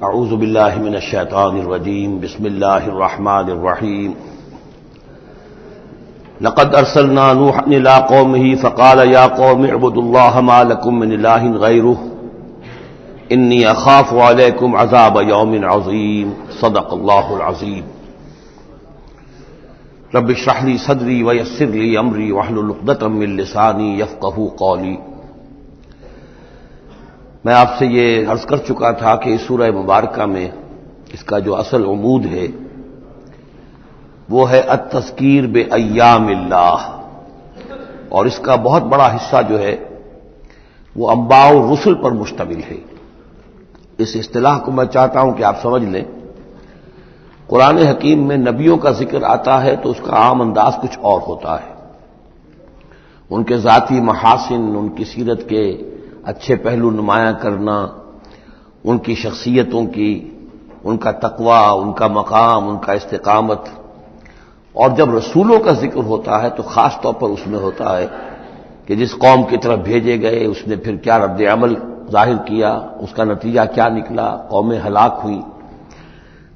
اعوذ باللہ من الشیطان الرجیم بسم اللہ الرحمن الرحیم لقد ارسلنا نوحا الى قومه فقال یا قوم اعبدوا اللہ ما لکم من الہ غیرہ انی اخاف علیکم عذاب یوم عظیم صدق اللہ العظیم رب اشرح لی صدری ویسر لی امری واحلل عقدۃ من لسانی یفقہوا قولی۔ میں آپ سے یہ عرض کر چکا تھا کہ اس سورہ مبارکہ میں اس کا جو اصل عمود ہے وہ ہے التذکیر بایام اللہ، اور اس کا بہت بڑا حصہ جو ہے وہ انباء الرسل پر مشتمل ہے۔ اس اصطلاح کو میں چاہتا ہوں کہ آپ سمجھ لیں۔ قرآن حکیم میں نبیوں کا ذکر آتا ہے تو اس کا عام انداز کچھ اور ہوتا ہے، ان کے ذاتی محاسن، ان کی سیرت کے اچھے پہلو نمایاں کرنا، ان کی شخصیتوں کی، ان کا تقوی، ان کا مقام، ان کا استقامت۔ اور جب رسولوں کا ذکر ہوتا ہے تو خاص طور پر اس میں ہوتا ہے کہ جس قوم کی طرف بھیجے گئے اس نے پھر کیا رد عمل ظاہر کیا، اس کا نتیجہ کیا نکلا، قومیں ہلاک ہوئیں۔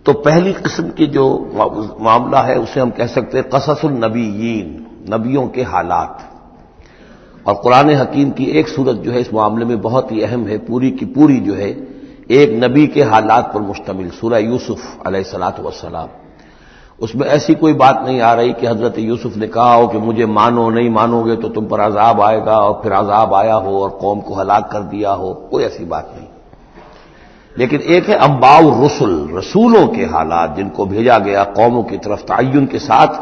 تو پہلی قسم کی جو معاملہ ہے اسے ہم کہہ سکتے ہیں قصص النبیین، نبیوں کے حالات۔ اور قرآن حکیم کی ایک صورت جو ہے اس معاملے میں بہت ہی اہم ہے، پوری کی پوری جو ہے ایک نبی کے حالات پر مشتمل، سورہ یوسف علیہ الصلوۃ والسلام۔ اس میں ایسی کوئی بات نہیں آ رہی کہ حضرت یوسف نے کہا ہو کہ مجھے مانو، نہیں مانو گے تو تم پر عذاب آئے گا، اور پھر عذاب آیا ہو اور قوم کو ہلاک کر دیا ہو، کوئی ایسی بات نہیں۔ لیکن ایک ہے انباء الرسل، رسولوں کے حالات جن کو بھیجا گیا قوموں کی طرف تعین کے ساتھ،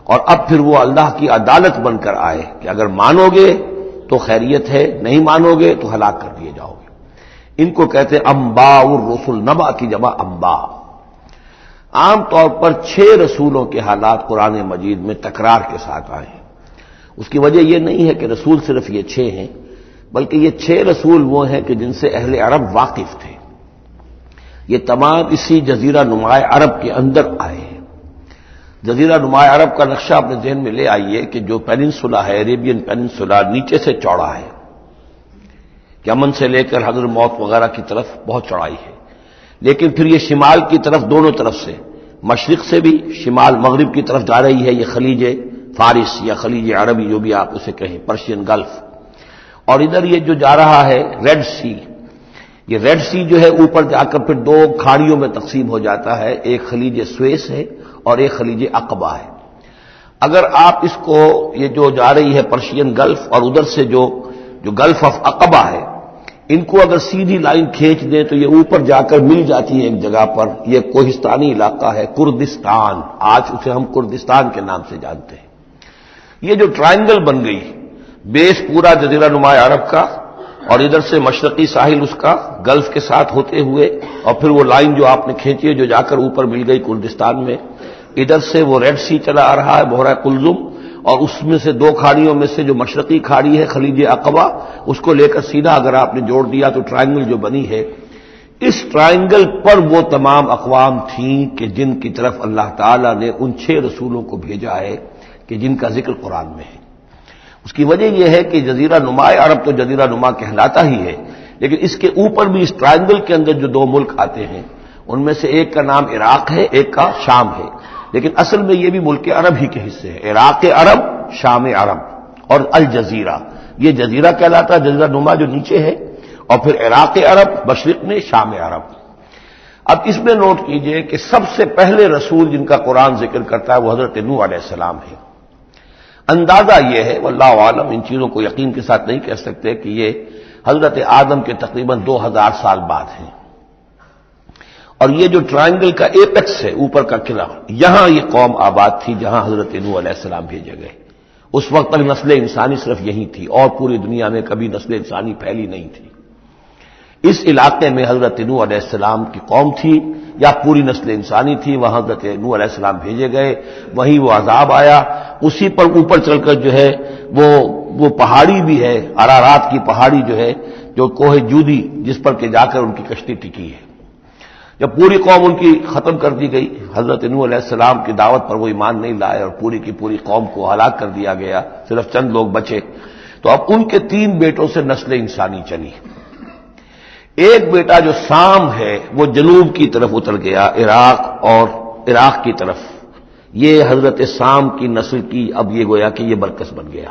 اور اب پھر وہ اللہ کی عدالت بن کر آئے کہ اگر مانو گے تو خیریت ہے، نہیں مانو گے تو ہلاک کر دیے جاؤ گے۔ ان کو کہتے ہیں انباء الرسل، نبا کی جمع انباء۔ عام طور پر 6 رسولوں کے حالات قرآن مجید میں تکرار کے ساتھ آئے ہیں۔ اس کی وجہ یہ نہیں ہے کہ رسول صرف یہ 6 ہیں، بلکہ یہ 6 رسول وہ ہیں کہ جن سے اہل عرب واقف تھے۔ یہ تمام اسی جزیرہ نما عرب کے اندر آئے ہیں۔ جزیرہ نما عرب کا نقشہ اپنے ذہن میں لے آئیے کہ جو پیننسولا ہے، عریبین پیننسولا، نیچے سے چوڑا ہے، یمن سے لے کر حضر موت وغیرہ کی طرف بہت چوڑائی ہے، لیکن پھر یہ شمال کی طرف دونوں طرف سے، مشرق سے بھی شمال مغرب کی طرف جا رہی ہے، یہ خلیج فارس یا خلیج عربی جو بھی آپ اسے کہیں، پرشین گلف۔ اور ادھر یہ جو جا رہا ہے ریڈ سی، یہ ریڈ سی جو ہے اوپر جا کر پھر 2 کھاڑیوں میں تقسیم ہو جاتا ہے، ایک خلیج سویس ہے اور ایک خلیج عقبہ ہے۔ اگر آپ اس کو، یہ جو جا رہی ہے پرشین گلف اور ادھر سے جو گلف آف عقبہ ہے، ان کو اگر سیدھی لائن کھینچ دیں تو یہ اوپر جا کر مل جاتی ہے ایک جگہ پر۔ یہ کوہستانی علاقہ ہے، کردستان، آج اسے ہم کردستان کے نام سے جانتے ہیں۔ یہ جو ٹرائنگل بن گئی، بیس پورا جزیرہ نما عرب کا، اور ادھر سے مشرقی ساحل اس کا گلف کے ساتھ ہوتے ہوئے، اور پھر وہ لائن جو آپ نے کھینچی ہے جو جا کر اوپر مل گئی کردستان میں، ادھر سے وہ ریڈ سی چلا آ رہا ہے، بحیرہ قلزم، اور اس میں سے 2 کھاڑیوں میں سے جو مشرقی کھاڑی ہے خلیج عقبہ، اس کو لے کر سیدھا اگر آپ نے جوڑ دیا تو ٹرائنگل جو بنی ہے، اس ٹرائنگل پر وہ تمام اقوام تھیں کہ جن کی طرف اللہ تعالیٰ نے ان 6 رسولوں کو بھیجا ہے کہ جن کا ذکر قرآن میں ہے۔ اس کی وجہ یہ ہے کہ جزیرہ نما عرب تو جزیرہ نما کہلاتا ہی ہے، لیکن اس کے اوپر بھی اس ٹرائنگل کے اندر جو 2 ملک آتے ہیں ان میں سے ایک کا نام عراق ہے، ایک کا شام ہے، لیکن اصل میں یہ بھی ملک عرب ہی کے حصے ہیں، عراق عرب، شام عرب اور الجزیرہ، یہ جزیرہ کہلاتا ہے، جزیرہ نما جو نیچے ہے، اور پھر عراق عرب مشرق میں، شام عرب۔ اب اس میں نوٹ کیجئے کہ سب سے پہلے رسول جن کا قرآن ذکر کرتا ہے وہ حضرت نوح علیہ السلام ہے۔ اندازہ یہ ہے، واللہ عالم، ان چیزوں کو یقین کے ساتھ نہیں کہہ سکتے، کہ یہ حضرت آدم کے تقریباً 2000 سال بعد ہیں۔ اور یہ جو ٹرائنگل کا ایپیکس ہے، اوپر کا قلعہ، یہاں یہ قوم آباد تھی جہاں حضرت نوح علیہ السلام بھیجے گئے۔ اس وقت تک نسل انسانی صرف یہی تھی، اور پوری دنیا میں کبھی نسل انسانی پھیلی نہیں تھی۔ اس علاقے میں حضرت نوح علیہ السلام کی قوم تھی، یا پوری نسل انسانی تھی، وہاں حضرت نوح علیہ السلام بھیجے گئے، وہیں وہ عذاب آیا۔ اسی پر اوپر چل کر جو ہے وہ پہاڑی بھی ہے، ارارات کی پہاڑی جو ہے، جو کوہ جودی، جس پر کہ جا کر ان کی کشتی ٹکی ہے۔ جب پوری قوم ان کی ختم کر دی گئی، حضرت نوح علیہ السلام کی دعوت پر وہ ایمان نہیں لائے اور پوری کی پوری قوم کو ہلاک کر دیا گیا، صرف چند لوگ بچے، تو اب ان کے 3 بیٹوں سے نسل انسانی چلی۔ ایک بیٹا جو سام ہے وہ جنوب کی طرف اتر گیا، عراق کی طرف. یہ حضرت سام کی نسل کی اب یہ گویا کہ یہ برکس بن گیا،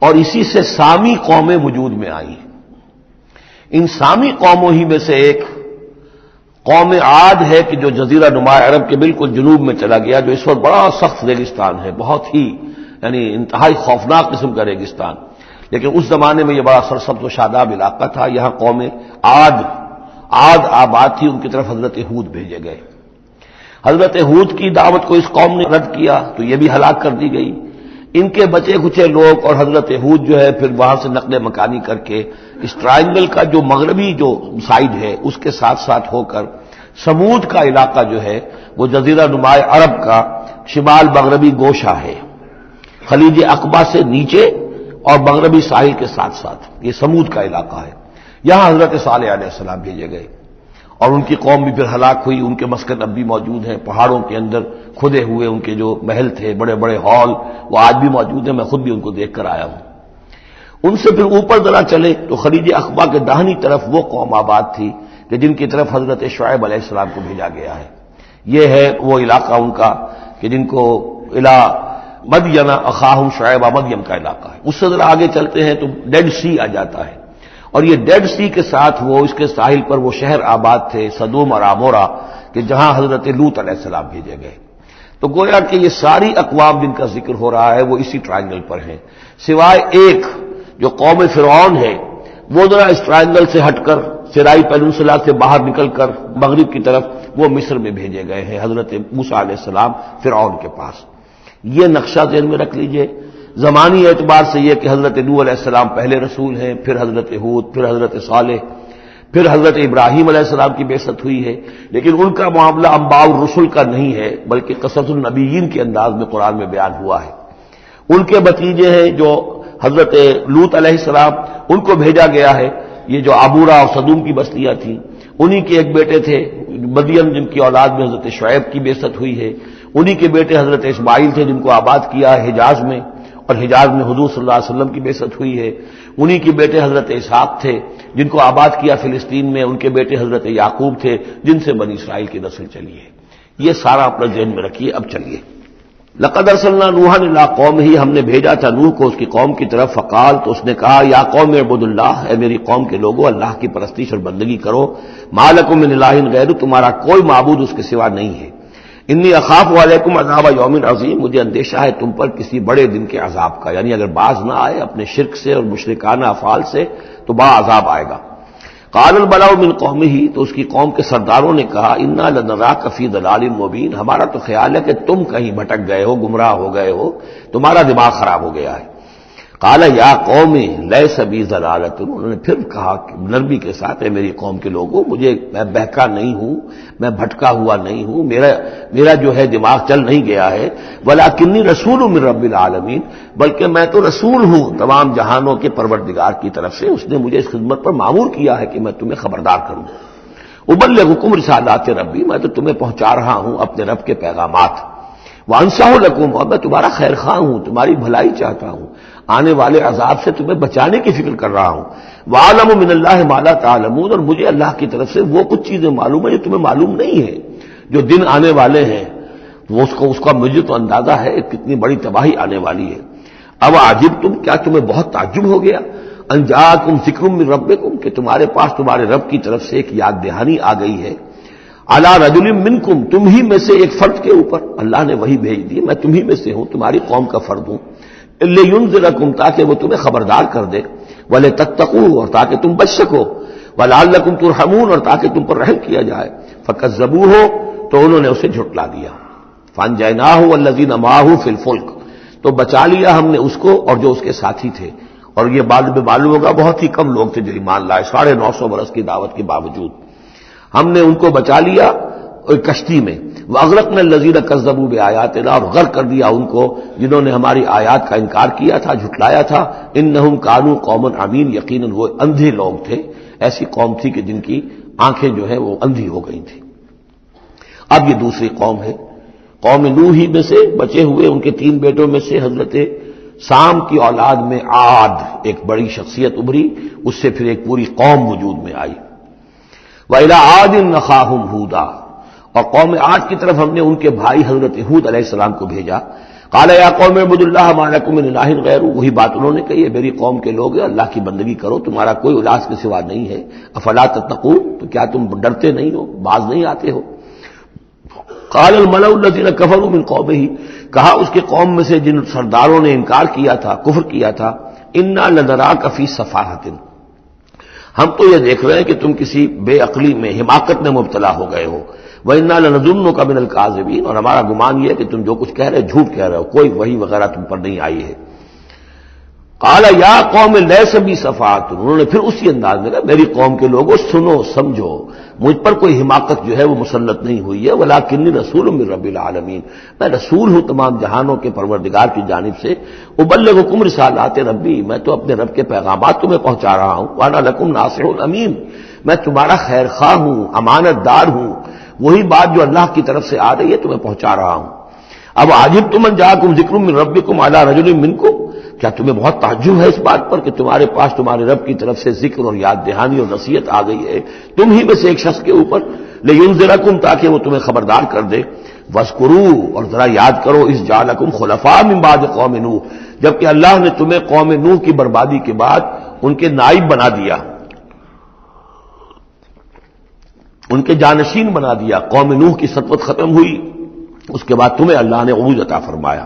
اور اسی سے سامی قومیں وجود میں آئیں. ان سامی قوموں ہی میں سے ایک قوم عاد ہے کہ جو جزیرہ نما عرب کے بالکل جنوب میں چلا گیا، جو اس وقت بڑا سخت ریگستان ہے، بہت ہی یعنی انتہائی خوفناک قسم کا ریگستان. لیکن اس زمانے میں یہ بڑا سرسبز و شاداب علاقہ تھا. یہاں قوم عاد آباد تھی، ان کی طرف حضرت ہود بھیجے گئے. حضرت ہود کی دعوت کو اس قوم نے رد کیا تو یہ بھی ہلاک کر دی گئی. ان کے بچے کچے لوگ اور حضرت ہود جو ہے پھر وہاں سے نقل مکانی کر کے اس ٹرائنگل کا جو مغربی جو سائڈ ہے اس کے ساتھ ساتھ ہو کر سمود کا علاقہ جو ہے وہ جزیرہ نما عرب کا شمال مغربی گوشہ ہے، خلیج عقبہ سے نیچے اور مغربی ساحل کے ساتھ ساتھ یہ سمود کا علاقہ ہے. یہاں حضرت صالح علیہ السلام بھیجے گئے اور ان کی قوم بھی پھر ہلاک ہوئی. ان کے مسکن اب بھی موجود ہیں پہاڑوں کے اندر کھدے ہوئے، ان کے جو محل تھے بڑے بڑے ہال وہ آج بھی موجود ہیں. میں خود بھی ان کو دیکھ کر آیا ہوں. ان سے پھر اوپر ذرا چلے تو خلیج عقبہ کے داہنی طرف وہ قوم آباد تھی کہ جن کی طرف حضرت شعیب علیہ السلام کو بھیجا گیا ہے. یہ ہے وہ علاقہ ان کا کہ جن کو الا مدین اخاہم شعیب مدین کا علاقہ ہے. اس سے ذرا آگے چلتے ہیں تو ڈیڈ سی آ جاتا ہے، اور یہ ڈیڈ سی کے ساتھ وہ اس کے ساحل پر وہ شہر آباد تھے سدوم اور عمورہ کہ جہاں حضرت لوط علیہ السلام بھیجے گئے. تو گویا کہ یہ ساری اقوام جن کا ذکر ہو رہا ہے وہ اسی ٹرائنگل پر ہیں، سوائے ایک جو قوم فرعون ہے وہ ذرا اس ٹرائنگل سے ہٹ کر سرائی پیننسلا سے باہر نکل کر مغرب کی طرف وہ مصر میں بھیجے گئے ہیں حضرت موسیٰ علیہ السلام فرعون کے پاس. یہ نقشہ ذہن میں رکھ لیجئے. زمانی اعتبار سے یہ کہ حضرت نوح علیہ السلام پہلے رسول ہیں، پھر حضرت ہود، پھر حضرت صالح، پھر حضرت ابراہیم علیہ السلام کی بعثت ہوئی ہے. لیکن ان کا معاملہ انباء الرسل کا نہیں ہے بلکہ قصص النبیین کے انداز میں قرآن میں بیان ہوا ہے. ان کے بھتیجے ہیں جو حضرت لوط علیہ السلام، ان کو بھیجا گیا ہے. یہ جو عمورہ اور صدوم کی بستیاں تھیں انہی کے ایک بیٹے تھے مدین جن کی اولاد میں حضرت شعیب کی بعثت ہوئی ہے. انہی کے بیٹے حضرت اسماعیل تھے جن کو آباد کیا ہے حجاز میں، اور حجاز میں حضور صلی اللہ علیہ وسلم کی بعثت ہوئی ہے. انہی کے بیٹے حضرت اسحاق تھے جن کو آباد کیا فلسطین میں. ان کے بیٹے حضرت یعقوب تھے جن سے بنی اسرائیل کی نسل چلی ہے. یہ سارا اپنا ذہن میں رکھیے. اب چلیے، لقد ارسلنا نوحا الی قومہ، ہم نے بھیجا تھا نوح کو اس کی قوم کی طرف. فقال، تو اس نے کہا یا قوم اعبدوا اللہ، اے میری قوم کے لوگوں اللہ کی پرستش اور بندگی کرو. ما لکم من الہ غیرہ، تمہارا کوئی معبود اس کے سوا نہیں ہے. انی اخاف علیکم عذاب یوم عظیم، مجھے اندیشہ ہے تم پر کسی بڑے دن کے عذاب کا، یعنی اگر باز نہ آئے اپنے شرک سے اور مشرکانہ افعال سے تو بڑا عذاب آئے گا. قال الملأ من قومہ، تو اس کی قوم کے سرداروں نے کہا انا لنراک فی ضلال مبین، ہمارا تو خیال ہے کہ تم کہیں بھٹک گئے ہو، گمراہ ہو گئے ہو، تمہارا دماغ خراب ہو گیا ہے. قال یا قوم لیس بی ضلالۃ، انہوں نے پھر کہا کہ نرمی کے ساتھ، اے میری قوم کے لوگوں، میں بہکا نہیں ہوں، میں بھٹکا ہوا نہیں ہوں، میرا جو ہے دماغ چل نہیں گیا ہے. ولکنی رسول من رب العالمین، بلکہ میں تو رسول ہوں تمام جہانوں کے پروردگار کی طرف سے. اس نے مجھے اس خدمت پر مامور کیا ہے کہ میں تمہیں خبردار کروں. ابلغکم رسالات ربی، میں تو تمہیں پہنچا رہا ہوں اپنے رب کے پیغامات. وانصح لکم، اور میں تمہارا خیر خواہ ہوں، تمہاری بھلائی چاہتا ہوں، آنے والے عذاب سے تمہیں بچانے کی فکر کر رہا ہوں. وَأَعْلَمُ مِنَ اللَّهِ مَا لَا تَعْلَمُونَ، اور مجھے اللہ کی طرف سے وہ کچھ چیزیں معلوم ہیں جو تمہیں معلوم نہیں ہے. جو دن آنے والے ہیں وہ اس کا مجھے تو اندازہ ہے کتنی بڑی تباہی آنے والی ہے. اب عجبتم، کیا تمہیں بہت تعجب ہو گیا، ان جاءکم ذکر من ربکم، کہ تمہارے پاس تمہارے رب کی طرف سے ایک یاد دہانی آ گئی ہے. علی رجل منکم، تم ہی میں سے ایک فرد کے اوپر اللہ نے وہی بھیج دی، میں تم ہی میں سے ہوں، تمہاری قوم کا فرد ہوں. لینذرکم، تاکہ وہ تمہیں خبردار کر دے. ولتتقوا، اور تاکہ تم بچ سکو. ولعلکم ترحمون، اور تاکہ تم پر رحم کیا جائے. فکذبوہ، تو انہوں نے اسے جھٹلا دیا. فانجیناہ والذین معہ فی الفلک، تو بچا لیا ہم نے اس کو اور جو اس کے ساتھی تھے. اور یہ بعد میں معلوم ہوگا بہت ہی کم لوگ تھے جو ایمان لائے، 950 برس کی دعوت کے باوجود. ہم نے ان کو بچا لیا ایک کشتی میں. وَأَغْرَقْنَا الَّذِينَ كَذَّبُوا بِآيَاتِنَا، اور غرق کر دیا ان کو جنہوں نے ہماری آیات کا انکار کیا تھا، جھٹلایا تھا. إِنَّهُمْ كَانُوا قَوْمًا عَمِينَ، یقیناً وہ اندھے لوگ تھے، ایسی قوم تھی کہ جن کی آنکھیں جو ہیں وہ اندھی ہو گئی تھیں. اب یہ دوسری قوم ہے، قوم نوح ہی میں سے بچے ہوئے ان کے 3 بیٹوں میں سے حضرت سام کی اولاد میں عاد ایک بڑی شخصیت ابھری، اس سے پھر ایک پوری قوم وجود میں آئی۔ وَإِلَىٰ عَادٍ أَخَاهُمْ هُودًا، اور قوم عاد کی طرف ہم نے ان کے بھائی حضرت ہود علیہ السلام کو بھیجا۔ قال یا قوم اعبدوا اللہ ما لکم من الہ غیرہ، وہی بات انہوں نے کہی ہے، میری قوم کے لوگ اللہ کی بندگی کرو، تمہارا کوئی الہ کے سوا نہیں ہے۔ افلا تتقون، تو کیا تم ڈرتے نہیں ہو، باز نہیں آتے ہو؟ قال الملأ الذین کفروا من قومہ، کہا اس کے قوم میں سے جن سرداروں نے انکار کیا تھا، کفر کیا تھا، انا لنراک فی سفاہۃ، ہم تو یہ دیکھ رہے ہیں کہ تم کسی بے عقلی میں، حماقت میں مبتلا ہو گئے ہو۔ وَإِنَّا لَنَظُنُّكَ مِنَ الْكَاذِبِينَ، اور ہمارا گمان یہ ہے کہ تم جو کچھ کہہ رہے جھوٹ کہہ رہے ہو، کوئی وحی وغیرہ تم پر نہیں آئی ہے۔ قَالَ يَا قَوْمِ لَيْسَ بِي سَفَاهَةٌ، انہوں نے پھر اسی انداز میں کہا میری قوم کے لوگوں سنو سمجھو، مجھ پر کوئی حماقت جو ہے وہ مسلط نہیں ہوئی ہے، وَلَٰكِنِّي رَسُولٌ مِّن رَّبِّ الْعَالَمِينَ، میں رسول ہوں تمام جہانوں کے پروردگار کی جانب سے، أُبَلِّغُكُمْ رِسَالَاتِ رَبِّي، میں تو اپنے رب کے پیغامات تمہیں پہنچا رہا ہوں، وَأَنَا لَكُمْ نَاصِحٌ أَمِينٌ، میں تمہارا خیر خواہ ہوں، امانت دار ہوں، وہی بات جو اللہ کی طرف سے آ رہی ہے تمہیں پہنچا رہا ہوں۔ اب عجبتم ان جاءکم ذکر من ربکم علی رجل منکم، کیا تمہیں بہت تعجب ہے اس بات پر کہ تمہارے پاس تمہارے رب کی طرف سے ذکر اور یاد دہانی اور نصیحت آ گئی ہے تم ہی میں سے ایک شخص کے اوپر، لینذرکم، تاکہ وہ تمہیں خبردار کر دے، واذکروا، اور ذرا یاد کرو، اذ جعلکم خلفاء من بعد قوم نوح، جبکہ اللہ نے تمہیں قوم نوح کی بربادی کے بعد ان کے نائب بنا دیا، ان کے جانشین بنا دیا، قوم نوح کی سطوت ختم ہوئی، اس کے بعد تمہیں اللہ نے عروج عطا فرمایا۔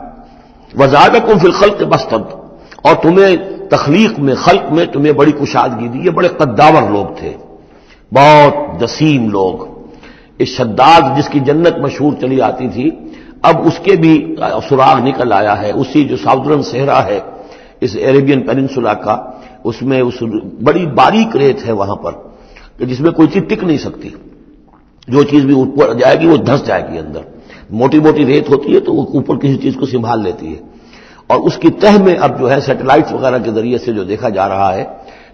وزادکم فی الخلق بسطۃ، اور تمہیں تخلیق میں، خلق میں تمہیں بڑی کشادگی دی، یہ بڑے قداور لوگ تھے، بہت جسیم لوگ۔ اس شداد جس کی جنت مشہور چلی آتی تھی، اب اس کے بھی سراغ نکل آیا ہے، اسی جو ساؤدرن صحرا ہے اس عربین پیننسولا کا، اس میں اس بڑی باریک ریت ہے وہاں پر کہ جس میں کوئی چیز ٹک نہیں سکتی، جو چیز بھی اوپر جائے گی وہ دھس جائے گی اندر، موٹی موٹی ریت ہوتی ہے تو وہ اوپر کسی چیز کو سنبھال لیتی ہے، اور اس کی تہ میں اب جو ہے سیٹلائٹس وغیرہ کے ذریعے سے جو دیکھا جا رہا ہے،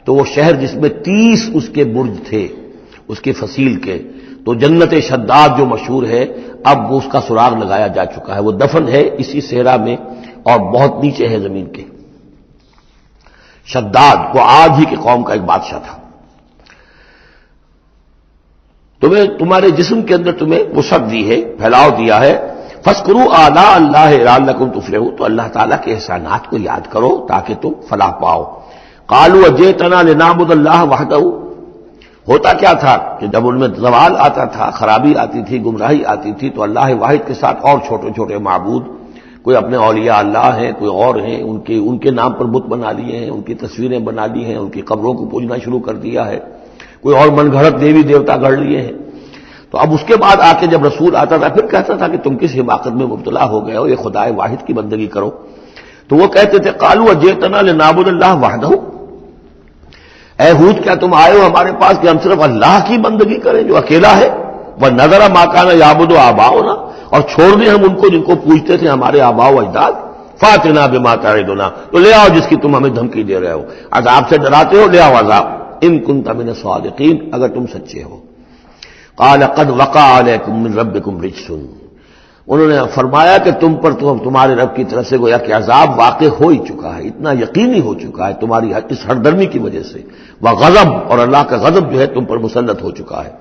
تو وہ شہر جس میں 30 اس کے برج تھے اس کے فصیل کے، تو جنت شداد جو مشہور ہے اب وہ اس کا سراغ لگایا جا چکا ہے، وہ دفن ہے اسی صحرا میں اور بہت نیچے ہے زمین کے۔ شداد وہ عاد ہی کی قوم کا ایک بادشاہ تھا۔ تمہیں تمہارے جسم کے اندر تمہیں وسعت دی ہے، پھیلاؤ دیا ہے، فاذکروا آلاء اللہ لعلکم تفلحون، تو اللہ تعالیٰ کے احسانات کو یاد کرو تاکہ تم فلاح پاؤ۔ قالوا اجئتنا لنعبد اللہ وحدہ، ہوتا کیا تھا کہ جب ان میں زوال آتا تھا، خرابی آتی تھی، گمراہی آتی تھی، تو اللہ واحد کے ساتھ اور چھوٹے چھوٹے معبود، کوئی اپنے اولیاء اللہ ہیں، کوئی اور ہیں، ان کے نام پر بت بنا لیے ہیں، ان کی تصویریں بنا لی ہیں، ان کی قبروں کو پوجنا شروع کر دیا ہے، کوئی اور من گھڑت دیوی دیوتا گڑھ لیے ہیں۔ تو اب اس کے بعد آ کے جب رسول آتا تھا پھر کہتا تھا کہ تم کس حماقت میں مبتلا ہو گئے ہو، یہ خدائے واحد کی بندگی کرو، تو وہ کہتے تھے قالوا اجئتنا لنعبد اللہ وحدہ، اے ہود کیا تم آئے ہو ہمارے پاس کہ ہم صرف اللہ کی بندگی کریں جو اکیلا ہے، وَنَذَرَ مَا كَانَ يَعْبُدُ آبَاؤُنَا، اور چھوڑ دیں ہم ان کو جن کو پوجتے تھے ہمارے آباء و اجداد، فَأْتِنَا بِمَا تَعِدُنَا، تو لے آؤ جس کی تم ہمیں دھمکی دے رہے ہو، عذاب سے ڈراتے ہو، لے آؤ عذاب، ان كنت من الصادقین، اگر تم سچے ہو۔ قال قد وقع علیکم من ربکم رجس، انہوں نے فرمایا کہ تم پر تمہارے رب کی طرف سے گویا کہ عذاب واقع ہو ہی چکا ہے، اتنا یقینی ہو چکا ہے تمہاری اس ہردرمی کی وجہ سے، وغضب، اور اللہ کا غضب جو ہے تم پر مسلط ہو چکا ہے۔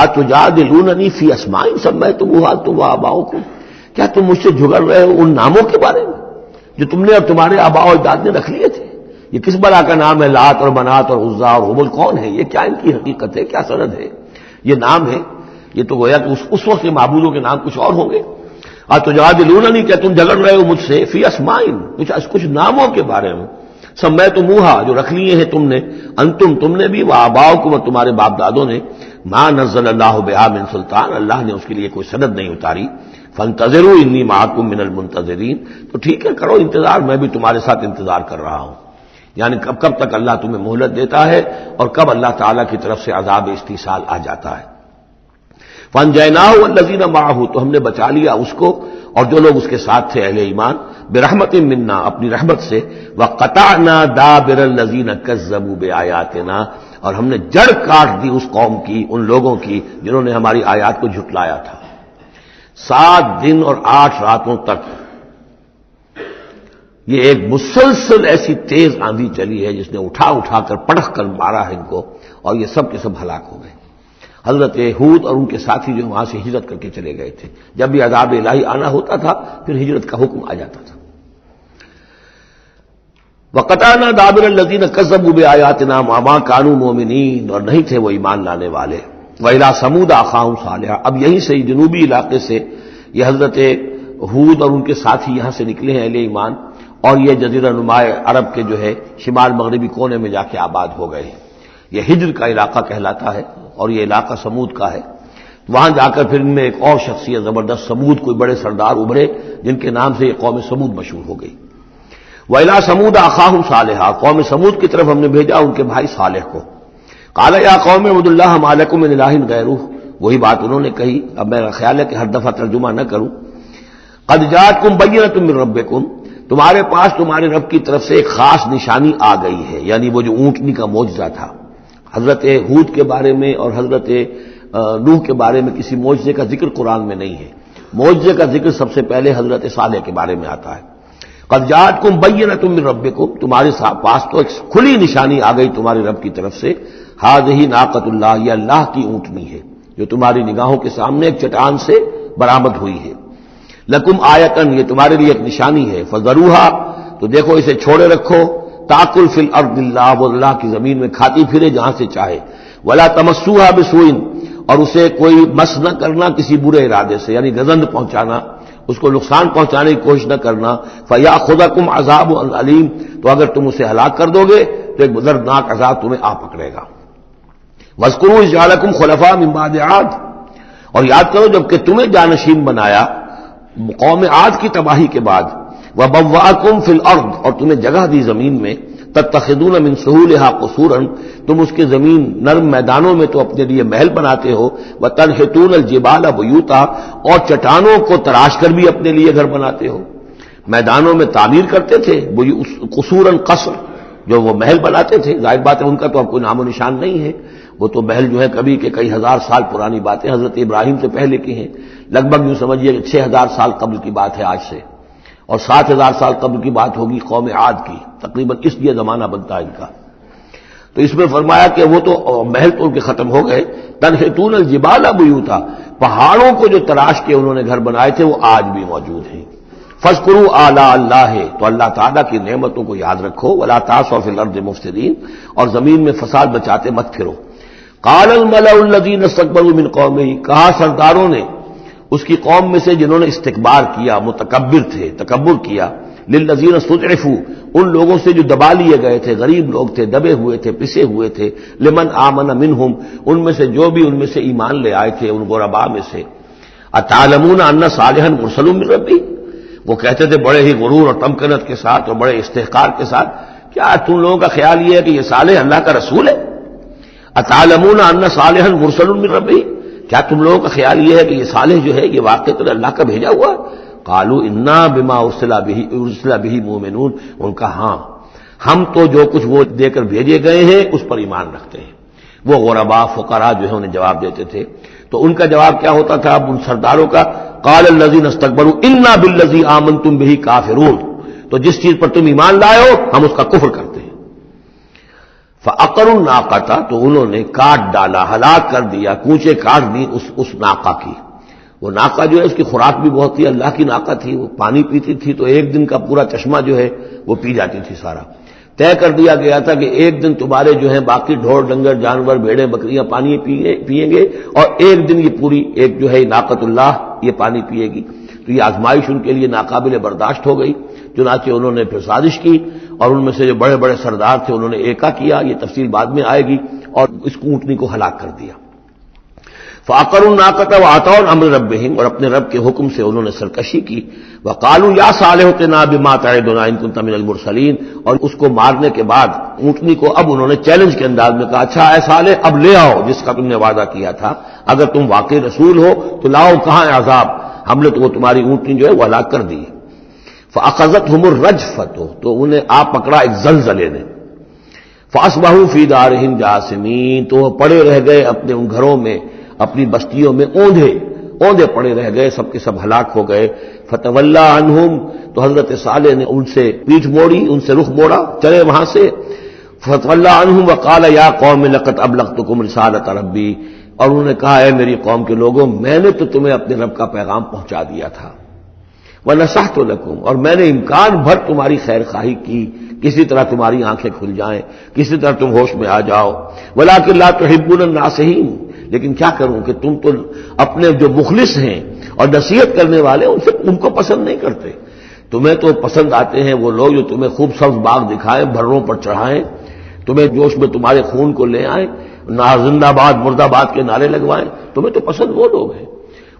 اتجادلوننی فی اسماء سمیتموها انتم وآباؤکم، کیا تم مجھ سے جھگڑ رہے ہو ان ناموں کے بارے میں جو تم نے اور تمہارے آباء و اجداد نے رکھ لیے تھے؟ یہ کس بلا کا نام ہے؟ لات اور منات اور عزا اور ہبل کون ہے؟ یہ کیا ان کی حقیقت ہے، کیا سند ہے؟ یہ نام ہے، یہ تو گویا کہ اس وقت کے معبودوں کے نام کچھ اور ہوں گے۔ اتجادلوننی، کیا تم جھگڑ رہے ہو مجھ سے فی اسماء، کچھ ناموں کے بارے میں، سمیتموها، جو رکھ لیے ہیں تم نے، انتم، تم نے بھی، وآباؤکم، اور تمہارے باپ دادوں نے، ما نزل اللہ بہا من سلطان، اللہ نے اس کے لیے کوئی سند نہیں اتاری، فانتظروا انی معکم من المنتظرین، تو ٹھیک ہے کرو انتظار، میں بھی تمہارے ساتھ انتظار کر رہا ہوں، یعنی کب تک اللہ تمہیں مہلت دیتا ہے اور کب اللہ تعالیٰ کی طرف سے عذاب استیصال آ جاتا ہے۔ فانجیناہ والذین معہ، تو ہم نے بچا لیا اس کو اور جو لوگ اس کے ساتھ تھے اہل ایمان، برحمت منا، اپنی رحمت سے، وقطعنا دابر الذین کذبوا بآیاتنا، اور ہم نے جڑ کاٹ دی اس قوم کی، ان لوگوں کی جنہوں نے ہماری آیات کو جھٹلایا تھا۔ 7 دن اور 8 راتوں تک یہ ایک مسلسل ایسی تیز آندھی چلی ہے جس نے اٹھا اٹھا کر پٹخ کر مارا ہے ان کو، اور یہ سب کے سب ہلاک ہو گئے۔ حضرت ہود اور ان کے ساتھی جو وہاں سے ہجرت کر کے چلے گئے تھے، جب بھی عذاب الہی آنا ہوتا تھا پھر ہجرت کا حکم آ جاتا تھا۔ وَقَطَعْنَا دَابِرَ الَّذِينَ كَذَّبُوا بِآيَاتِنَا وَمَا كَانُوا مُؤْمِنِينَ، اور نہیں تھے وہ ایمان لانے والے۔ وَإِلَىٰ ثَمُودَ أَخَاهُمْ صَالِحًا، اب یہیں سے جنوبی علاقے سے یہ حضرت ہود اور ان کے ساتھی یہاں سے نکلے ہیں اہل ایمان، اور یہ جزیرہ نما عرب کے جو ہے شمال مغربی کونے میں جا کے آباد ہو گئے ہیں۔ یہ ہجر کا علاقہ کہلاتا ہے اور یہ علاقہ سمود کا ہے۔ وہاں جا کر پھر ان میں ایک اور شخصیت زبردست سمود کوئی بڑے سردار ابھرے جن کے نام سے یہ قوم سمود مشہور ہو گئی۔ وَإِلَىٰ ثَمُودَ أَخَاهُمْ صَالِحًا، قوم سمود کی طرف ہم نے بھیجا ان کے بھائی صالح کو۔ قَالَ يَا قَوْمِ اعْبُدُوا اللَّهَ مَا لَكُم مِّنْ إِلَٰهٍ غَيْرُهُ، وہی بات انہوں نے کہی، اب میرا خیال ہے کہ ہر دفعہ ترجمہ نہ کروں۔ قَدْ جَاءَتْكُم بَيِّنَةٌ مِّن رَّبِّكُمْ، تمہارے پاس تمہارے رب کی طرف سے ایک خاص نشانی آ گئی ہے، یعنی وہ جو اونٹنی کا معجزہ تھا۔ حضرت ہود کے بارے میں اور حضرت نوح کے بارے میں کسی معجزے کا ذکر قرآن میں نہیں ہے، معجزے کا ذکر سب سے پہلے حضرت صالح کے بارے میں آتا ہے۔ قد جاءتکم بینۃ من ربکم، تمہارے پاس تو ایک کھلی نشانی آ گئی تمہارے رب کی طرف سے۔ ھذہ ناقۃ اللہ، یہ اللہ کی اونٹنی ہے جو تمہاری نگاہوں کے سامنے ایک چٹان سے برآمد ہوئی ہے۔ لکم آیۃ، یہ تمہارے لیے ایک نشانی ہے۔ فذروھا، تو دیکھو اسے چھوڑے رکھو۔ تاکل فی الارض اللہ، وہ اللہ کی زمین میں کھاتی پھرے جہاں سے چاہے۔ ولا تمسوھا بسوء، اور اسے کوئی مس نہ کرنا کسی برے ارادے سے، یعنی گزند پہنچانا، اس کو نقصان پہنچانے کی کوشش نہ کرنا۔ فیاخذکم عذاب علیم، تو اگر تم اسے ہلاک کر دو گے تو ایک دردناک عذاب تمہیں آ پکڑے گا۔ واذکروا اذ جعلکم خلفاء من بعد عاد، اور یاد کرو جب کہ تمہیں جانشین بنایا قوم عاد کی تباہی کے بعد۔ وبوأکم فی الارض، اور تمہیں جگہ دی زمین میں۔ تتخذون من سہولها قصورا، تم اس کے زمین نرم میدانوں میں تو اپنے لیے محل بناتے ہو۔ وتنحتون الجبال بیوتا، اور چٹانوں کو تراش کر بھی اپنے لیے گھر بناتے ہو۔ میدانوں میں تعمیر کرتے تھے قصورا، قصر جو وہ محل بناتے تھے، ظاہر بات ہے ان کا تو اب کوئی نام و نشان نہیں ہے، وہ تو محل جو ہے کبھی کے کئی ہزار سال پرانی باتیں حضرت ابراہیم سے پہلے کی ہیں، لگ بھگ یوں سمجھیے کہ 6000 سال قبل کی بات ہے آج سے، اور 7000 سال قبل کی بات ہوگی قوم عاد کی، تقریباً اس لیے زمانہ بنتا ہے ان کا۔ تو اس میں فرمایا کہ وہ تو محل تو ان کے ختم ہو گئے۔ تنحتون الجبال بیوتا، پہاڑوں کو جو تراش کے انہوں نے گھر بنائے تھے وہ آج بھی موجود ہیں۔ فاذکروا آلاء اللہ، تو اللہ تعالیٰ کی نعمتوں کو یاد رکھو۔ ولا تعثوا فی الارض مفسدین، اور زمین میں فساد بچاتے مت پھرو۔ قال الملأ الذین استکبروا من قومہ، کہا سرداروں نے اس کی قوم میں سے جنہوں نے استکبار کیا، متکبر تھے، تکبر کیا، للذین استضعفوا، ان لوگوں سے جو دبا لیے گئے تھے، غریب لوگ تھے، دبے ہوئے تھے، پسے ہوئے تھے، لمن آمن منہم، ان میں سے جو بھی ان میں سے ایمان لے آئے تھے ان غرباء میں سے۔ اتعلمون ان صالحا مرسل من ربی، وہ کہتے تھے بڑے ہی غرور اور تمکنت کے ساتھ اور بڑے استحقار کے ساتھ، کیا تم لوگوں کا خیال یہ ہے کہ یہ صالح اللہ کا رسول ہے؟ اتعلمون ان صالحا مرسل من ربی، کیا تم لوگوں کا خیال یہ ہے کہ یہ صالح جو ہے یہ واقعی اللہ کا بھیجا ہوا ہے؟ قالوا انا بما ارسل به مؤمنون، ان کا ہاں ہم تو جو کچھ وہ دے کر بھیجے گئے ہیں اس پر ایمان رکھتے ہیں۔ وہ غرباء فقراء جو ہے انہیں جواب دیتے تھے، تو ان کا جواب کیا ہوتا تھا اب ان سرداروں کا؟ قال الذين استكبروا انا بالذي آمنتم به کافرون، تو جس چیز پر تم ایمان لائے ہو ہم اس کا کفر کرتے ہیں۔ فعقروا الناقۃ، تو انہوں نے کاٹ ڈالا، ہلاک کر دیا، کونچے کاٹ دی اس ناقہ کی۔ وہ ناقہ جو ہے اس کی خوراک بھی بہت تھی، اللہ کی ناقہ تھی، وہ پانی پیتی تھی تو ایک دن کا پورا چشمہ جو ہے وہ پی جاتی تھی سارا۔ طے کر دیا گیا تھا کہ ایک دن تمہارے جو ہے باقی ڈھور ڈنگر جانور بھیڑیں بکریاں پانی پیئیں گے، اور ایک دن یہ پوری ایک جو ہے ناقۃ اللہ یہ پانی پیے گی۔ تو یہ آزمائش ان کے لیے ناقابل برداشت ہو گئی، چنانچہ انہوں نے پھر سازش کی، اور ان میں سے جو بڑے بڑے سردار تھے انہوں نے ایکا کیا، یہ تفصیل بعد میں آئے گی، اور اس اونٹنی کو ہلاک کر دیا۔ فعقروا الناقۃ وعتوا امر ربهم، اور اپنے رب کے حکم سے انہوں نے سرکشی کی۔ وقالوا یا صالح ائتنا بما تعدنا ان كنت من المرسلین، اور اس کو مارنے کے بعد اونٹنی کو اب انہوں نے چیلنج کے انداز میں کہا، اچھا اے صالح اب لے آؤ جس کا تم نے وعدہ کیا تھا، اگر تم واقعی رسول ہو تو لاؤ، کہاں ہے عذاب؟ ہم نے تو وہ تمہاری اونٹنی جو ہے وہ ہلاک کر دی۔ فاخذتهم الرجفۃ، تو انہیں آ پکڑا ایک زلزلے نے۔ فاصبحوا فی دارهم جاثمین، تو وہ پڑے رہ گئے اپنے ان گھروں میں، اپنی بستیوں میں اوندھے، اوندے پڑے رہ گئے، سب کے سب ہلاک ہو گئے۔ فتولا عنہم، تو حضرت صالح نے ان سے پیٹھ موڑی، ان سے رخ موڑا، چلے وہاں سے۔ فتولا عنہم وقال یا قوم لقد ابلغتکم رسالۃ ربی، اور انہوں نے کہا اے میری قوم کے لوگوں، میں نے تو تمہیں اپنے رب کا پیغام پہنچا دیا تھا، وَنَصَحْتُ لَكُمْ، اور میں نے امکان بھر تمہاری خیر خواہی کی، کسی طرح تمہاری آنکھیں کھل جائیں، کسی طرح تم ہوش میں آ جاؤ، وَلَٰكِن لَا تُحِبُّونَ النَّاصِحِينَ، لیکن کیا کروں کہ تم تو اپنے جو مخلص ہیں اور نصیحت کرنے والے ان کو پسند نہیں کرتے۔ تمہیں تو پسند آتے ہیں وہ لوگ جو تمہیں خوب سبز باغ دکھائیں، بھروں پر چڑھائیں، تمہیں جوش میں تمہارے خون کو لے آئیں، زندہ باد مردہ باد کے نعرے لگوائیں، تمہیں تو پسند وہ لوگ ہیں۔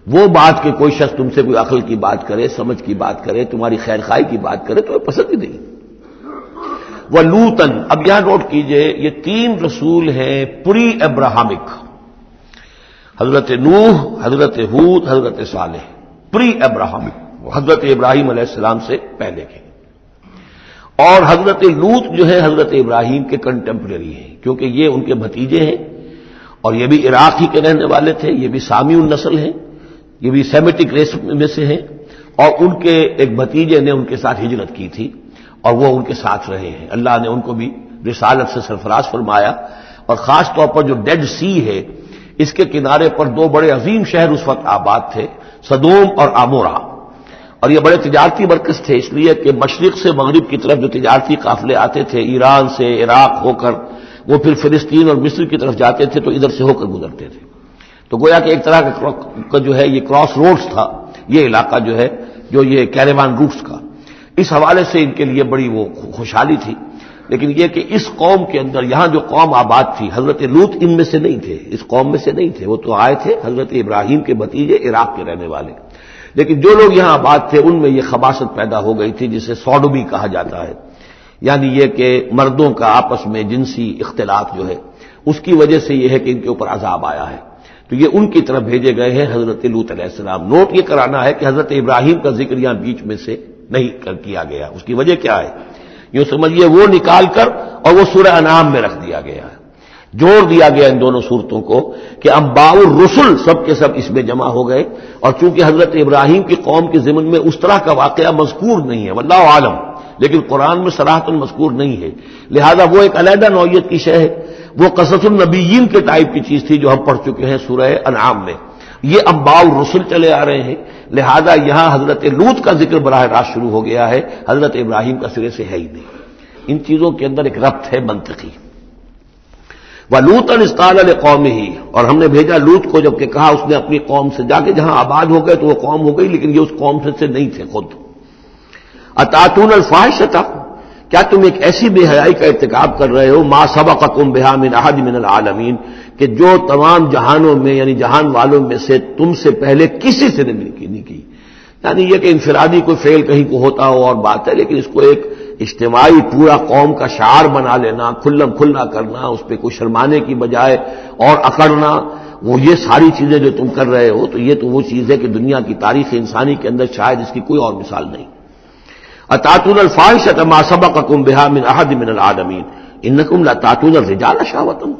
وہ بات کہ کوئی شخص تم سے کوئی عقل کی بات کرے، سمجھ کی بات کرے، تمہاری خیر خواہی کی بات کرے، تمہیں پسند ہی نہیں۔ وہ لوطن، اب یہاں نوٹ کیجئے یہ 3 رسول ہیں پری ابراہمک، حضرت نوح، حضرت ہود، حضرت صالح، پری ابراہمک، حضرت ابراہیم علیہ السلام سے پہلے کے۔ اور حضرت لوط جو ہے حضرت ابراہیم کے کنٹمپریری ہیں، کیونکہ یہ ان کے بھتیجے ہیں، اور یہ بھی عراق ہی کے رہنے والے تھے، یہ بھی سامی النسل ہیں، یہ بھی سیمیٹک ریس میں سے ہیں، اور ان کے ایک بھتیجے نے ان کے ساتھ ہجرت کی تھی اور وہ ان کے ساتھ رہے ہیں۔ اللہ نے ان کو بھی رسالت سے سرفراز فرمایا، اور خاص طور پر جو ڈیڈ سی ہے اس کے کنارے پر 2 بڑے عظیم شہر اس وقت آباد تھے، سدوم اور عمورہ، اور یہ بڑے تجارتی مرکز تھے، اس لیے کہ مشرق سے مغرب کی طرف جو تجارتی قافلے آتے تھے ایران سے عراق ہو کر، وہ پھر فلسطین اور مصر کی طرف جاتے تھے تو ادھر سے ہو کر گزرتے تھے، تو گویا کہ ایک طرح کا جو ہے یہ کراس روڈز تھا یہ علاقہ جو ہے، جو یہ کیریوان روٹس کا، اس حوالے سے ان کے لیے بڑی وہ خوشحالی تھی۔ لیکن یہ کہ اس قوم کے اندر یہاں جو قوم آباد تھی، حضرت لوط ان میں سے نہیں تھے، اس قوم میں سے نہیں تھے، وہ تو آئے تھے حضرت ابراہیم کے بھتیجے عراق کے رہنے والے، لیکن جو لوگ یہاں آباد تھے ان میں یہ خباثت پیدا ہو گئی تھی جسے سوڈومی کہا جاتا ہے، یعنی یہ کہ مردوں کا آپس میں جنسی اختلاط جو ہے، اس کی وجہ سے یہ ہے کہ ان کے اوپر عذاب آیا ہے، تو یہ ان کی طرف بھیجے گئے ہیں حضرت لوط علیہ السلام۔ نوٹ یہ کرانا ہے کہ حضرت ابراہیم کا ذکر یہاں بیچ میں سے نہیں کیا گیا، اس کی وجہ کیا ہے؟ یوں سمجھیے وہ نکال کر اور وہ سورہ انعام میں رکھ دیا گیا ہے، جوڑ دیا گیا ان دونوں صورتوں کو کہ انباء الرسل سب کے سب اس میں جمع ہو گئے، اور چونکہ حضرت ابراہیم کی قوم کے ضمن میں اس طرح کا واقعہ مذکور نہیں ہے، واللہ عالم، لیکن قرآن میں صراحتاً مذکور نہیں ہے، لہذا وہ ایک علیحدہ نوعیت کی شے ہے، وہ قصص النبیین کے ٹائپ کی چیز تھی جو ہم پڑھ چکے ہیں سورہ انعام میں، یہ انباء الرسل چلے آ رہے ہیں، لہذا یہاں حضرت لوط کا ذکر براہ راست شروع ہو گیا ہے، حضرت ابراہیم کا سرے سے ہے ہی نہیں۔ ان چیزوں کے اندر ایک ربط ہے منطقی۔ وَلُوطًا إِذْ قَالَ لِقَوْمِهِ، اور ہم نے بھیجا لوط کو جبکہ کہا اس نے اپنی قوم سے، جا کے جہاں آباد ہو گئے تو وہ قوم ہو گئی، لیکن یہ اس قوم سے نہیں تھے خود۔ أَتَأْتُونَ الْفَاحِشَةَ، کیا تم ایک ایسی بے حیائی کا ارتکاب کر رہے ہو، مَا سَبَقَكُم بِهَا مِنْ أَحَدٍ مِنَ الْعَالَمِينَ، کہ جو تمام جہانوں میں یعنی جہان والوں میں سے تم سے پہلے کسی سے نہیں کی، یعنی یہ کہ انفرادی کوئی فعل کہیں کو ہوتا ہو اور بات ہے، لیکن اس کو ایک اجتماعی پورا قوم کا شعار بنا لینا، کھلم کھلا کرنا، اس پہ کوئی شرمانے کی بجائے اور اکڑنا، وہ یہ ساری چیزیں جو تم کر رہے ہو، تو یہ تو وہ چیز ہے کہ دنیا کی تاریخ انسانی کے اندر شاید اس کی کوئی اور مثال نہیں۔ أَتَأْتُونَ الْفَاحِشَةَ مَا سَبَقَكُم بِهَا مِنْ أَحَدٍ مِنَ الْعَالَمِينَ إِنَّكُمْ لَتَأْتُونَ الرِّجَالَ شَهْوَةً،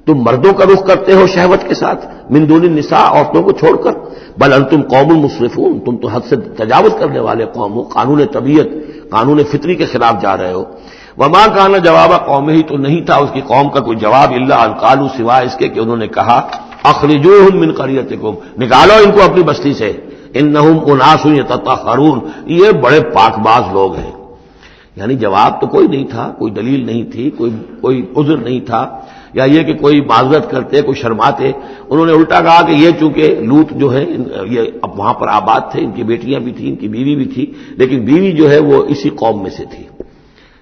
تم مردوں کا رخ کرتے ہو شہوت کے ساتھ، من دون النساء، عورتوں کو چھوڑ کر، بل انتم قوم مسرفون، تم تو حد سے تجاوز کرنے والے قوم ہو، قانون طبیعت، قانون فطری کے خلاف جا رہے ہو۔ وما کان جواب قومہ، تو نہیں تھا اس کی قوم کا کوئی جواب، الا ان قالوا، سوائے اس کے کہ انہوں نے کہا اخرجوہم من قریتکم، نکالو ان کو اپنی بستی سے، انہم اناس یتطہرون، یہ بڑے پاک باز لوگ ہیں۔ یعنی جواب تو کوئی نہیں تھا، کوئی دلیل نہیں تھی، کوئی عذر نہیں تھا، یا یہ کہ کوئی معذرت کرتے، کوئی شرماتے، انہوں نے الٹا کہا کہ یہ چونکہ لوط جو ہے یہ اب وہاں پر آباد تھے، ان کی بیٹیاں بھی تھیں، ان کی بیوی بھی تھی، لیکن بیوی جو ہے وہ اسی قوم میں سے تھی،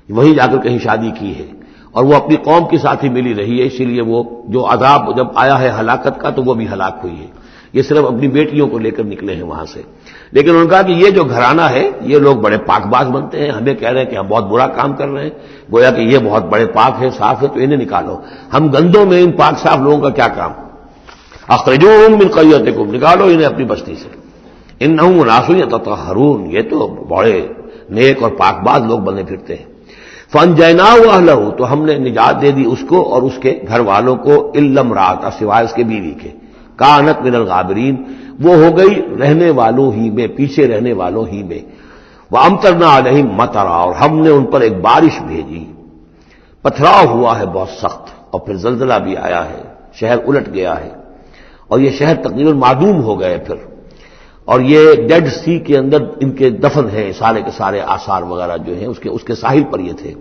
وہیں جا کر کہیں شادی کی ہے، اور وہ اپنی قوم کے ساتھ ہی ملی رہی ہے، اسی لیے وہ جو عذاب جب آیا ہے ہلاکت کا تو وہ بھی ہلاک ہوئی ہے، یہ صرف اپنی بیٹیوں کو لے کر نکلے ہیں وہاں سے۔ لیکن انہوں نے کہا کہ یہ جو گھرانہ ہے یہ لوگ بڑے پاک باز بنتے ہیں، ہمیں کہہ رہے ہیں کہ ہم بہت برا کام کر رہے ہیں، گویا کہ یہ بہت بڑے پاک ہے، صاف ہے، تو انہیں نکالو۔ ہم گندوں میں ان پاک صاف لوگوں کا کیا کام؟ اخرجوہم من قریتکم، نکالو انہیں اپنی بستی سے، انہم اناس یتطہرون، یہ تو بڑے نیک اور پاک باز لوگ بنے پھرتے ہیں۔ فانجیناہ واہلہ، تو ہم نے نجات دے دی اس کو اور اس کے گھر والوں کو، الا امرأتہ، سوائے اس کے بیوی کے، کانت من الغابرین، وہ ہو گئی رہنے والوں ہی میں، پیچھے رہنے والوں ہی میں۔ وَأَمْطَرْنَا عَلَيْهِمْ مَطَرًا، اور ہم نے ان پر ایک بارش بھیجی، پتھراؤ ہوا ہے بہت سخت، اور پھر زلزلہ بھی آیا ہے، شہر الٹ گیا ہے، اور یہ شہر تقریباً معدوم ہو گئے پھر، اور یہ ڈیڈ سی کے اندر ان کے دفن ہیں سارے کے سارے آثار وغیرہ جو ہیں اس کے ساحل پر یہ تھے۔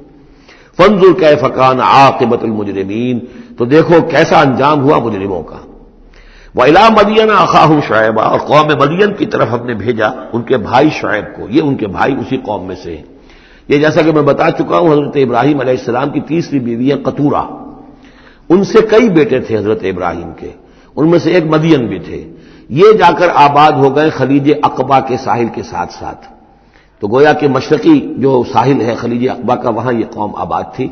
فانظر کیف کان عاقبۃ المجرمین، تو دیکھو کیسا انجام ہوا مجرموں کا۔ وَإِلَىٰ مَدْيَنَ أَخَاهُمْ شُعَيْبًا، اور قوم مدین کی طرف ہم نے بھیجا ان کے بھائی شعیب کو، یہ ان کے بھائی اسی قوم میں سے ہیں۔ یہ جیسا کہ میں بتا چکا ہوں حضرت ابراہیم علیہ السلام کی تیسری بیوی ہے قطورہ، ان سے کئی بیٹے تھے حضرت ابراہیم کے، ان میں سے ایک مدین بھی تھے۔ یہ جا کر آباد ہو گئے خلیج عقبہ کے ساحل کے ساتھ ساتھ، تو گویا کہ مشرقی جو ساحل ہے خلیج عقبہ کا وہاں یہ قوم آباد تھی،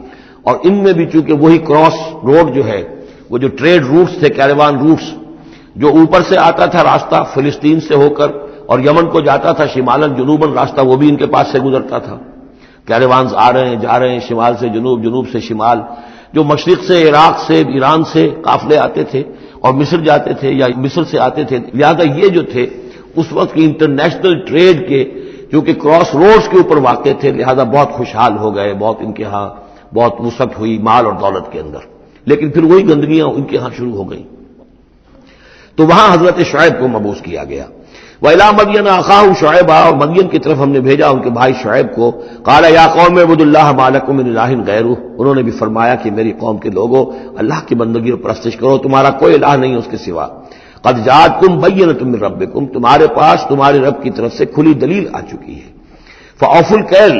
اور ان میں بھی چونکہ وہی کراس روڈ جو ہے، وہ جو ٹریڈ روٹس تھے، کیروان روٹس، جو اوپر سے آتا تھا راستہ فلسطین سے ہو کر اور یمن کو جاتا تھا شمالن جنوباً راستہ، وہ بھی ان کے پاس سے گزرتا تھا۔ کیروانز آ رہے ہیں جا رہے ہیں، شمال سے جنوب، جنوب سے شمال، جو مشرق سے عراق سے ایران سے قافلے آتے تھے اور مصر جاتے تھے یا مصر سے آتے تھے، لہذا یہ جو تھے اس وقت کی انٹرنیشنل ٹریڈ کے جو کہ کراس روڈز کے اوپر واقع تھے، لہذا بہت خوشحال ہو گئے، بہت ان کے ہاں بہت وسعت ہوئی مال اور دولت کے اندر، لیکن پھر وہی گندگیاں ان کے ہاں شروع ہو گئیں، تو وہاں حضرت شعیب کو مبعوث کیا گیا۔ وَإِلَىٰ مَدْيَنَ أَخَاهُمْ شُعَيْبًا، اور مدین کی طرف ہم نے بھیجا ان کے بھائی شعیب کو۔ قَالَ يَا قَوْمِ اعْبُدُوا اللَّهَ مَا لَكُم مِّنْ إِلَٰهٍ غَيْرُهُ، انہوں نے بھی فرمایا کہ میری قوم کے لوگوں اللہ کی بندگی اور پرستش کرو، تمہارا کوئی الہ نہیں اس کے سوا۔ قَدْ جَاءَتْكُم بَيِّنَةٌ مِّن رَّبِّكُم، تمہارے پاس تمہارے رب کی طرف سے کھلی دلیل آ چکی ہے۔ فَأَوْفُوا الْكَيْلَ،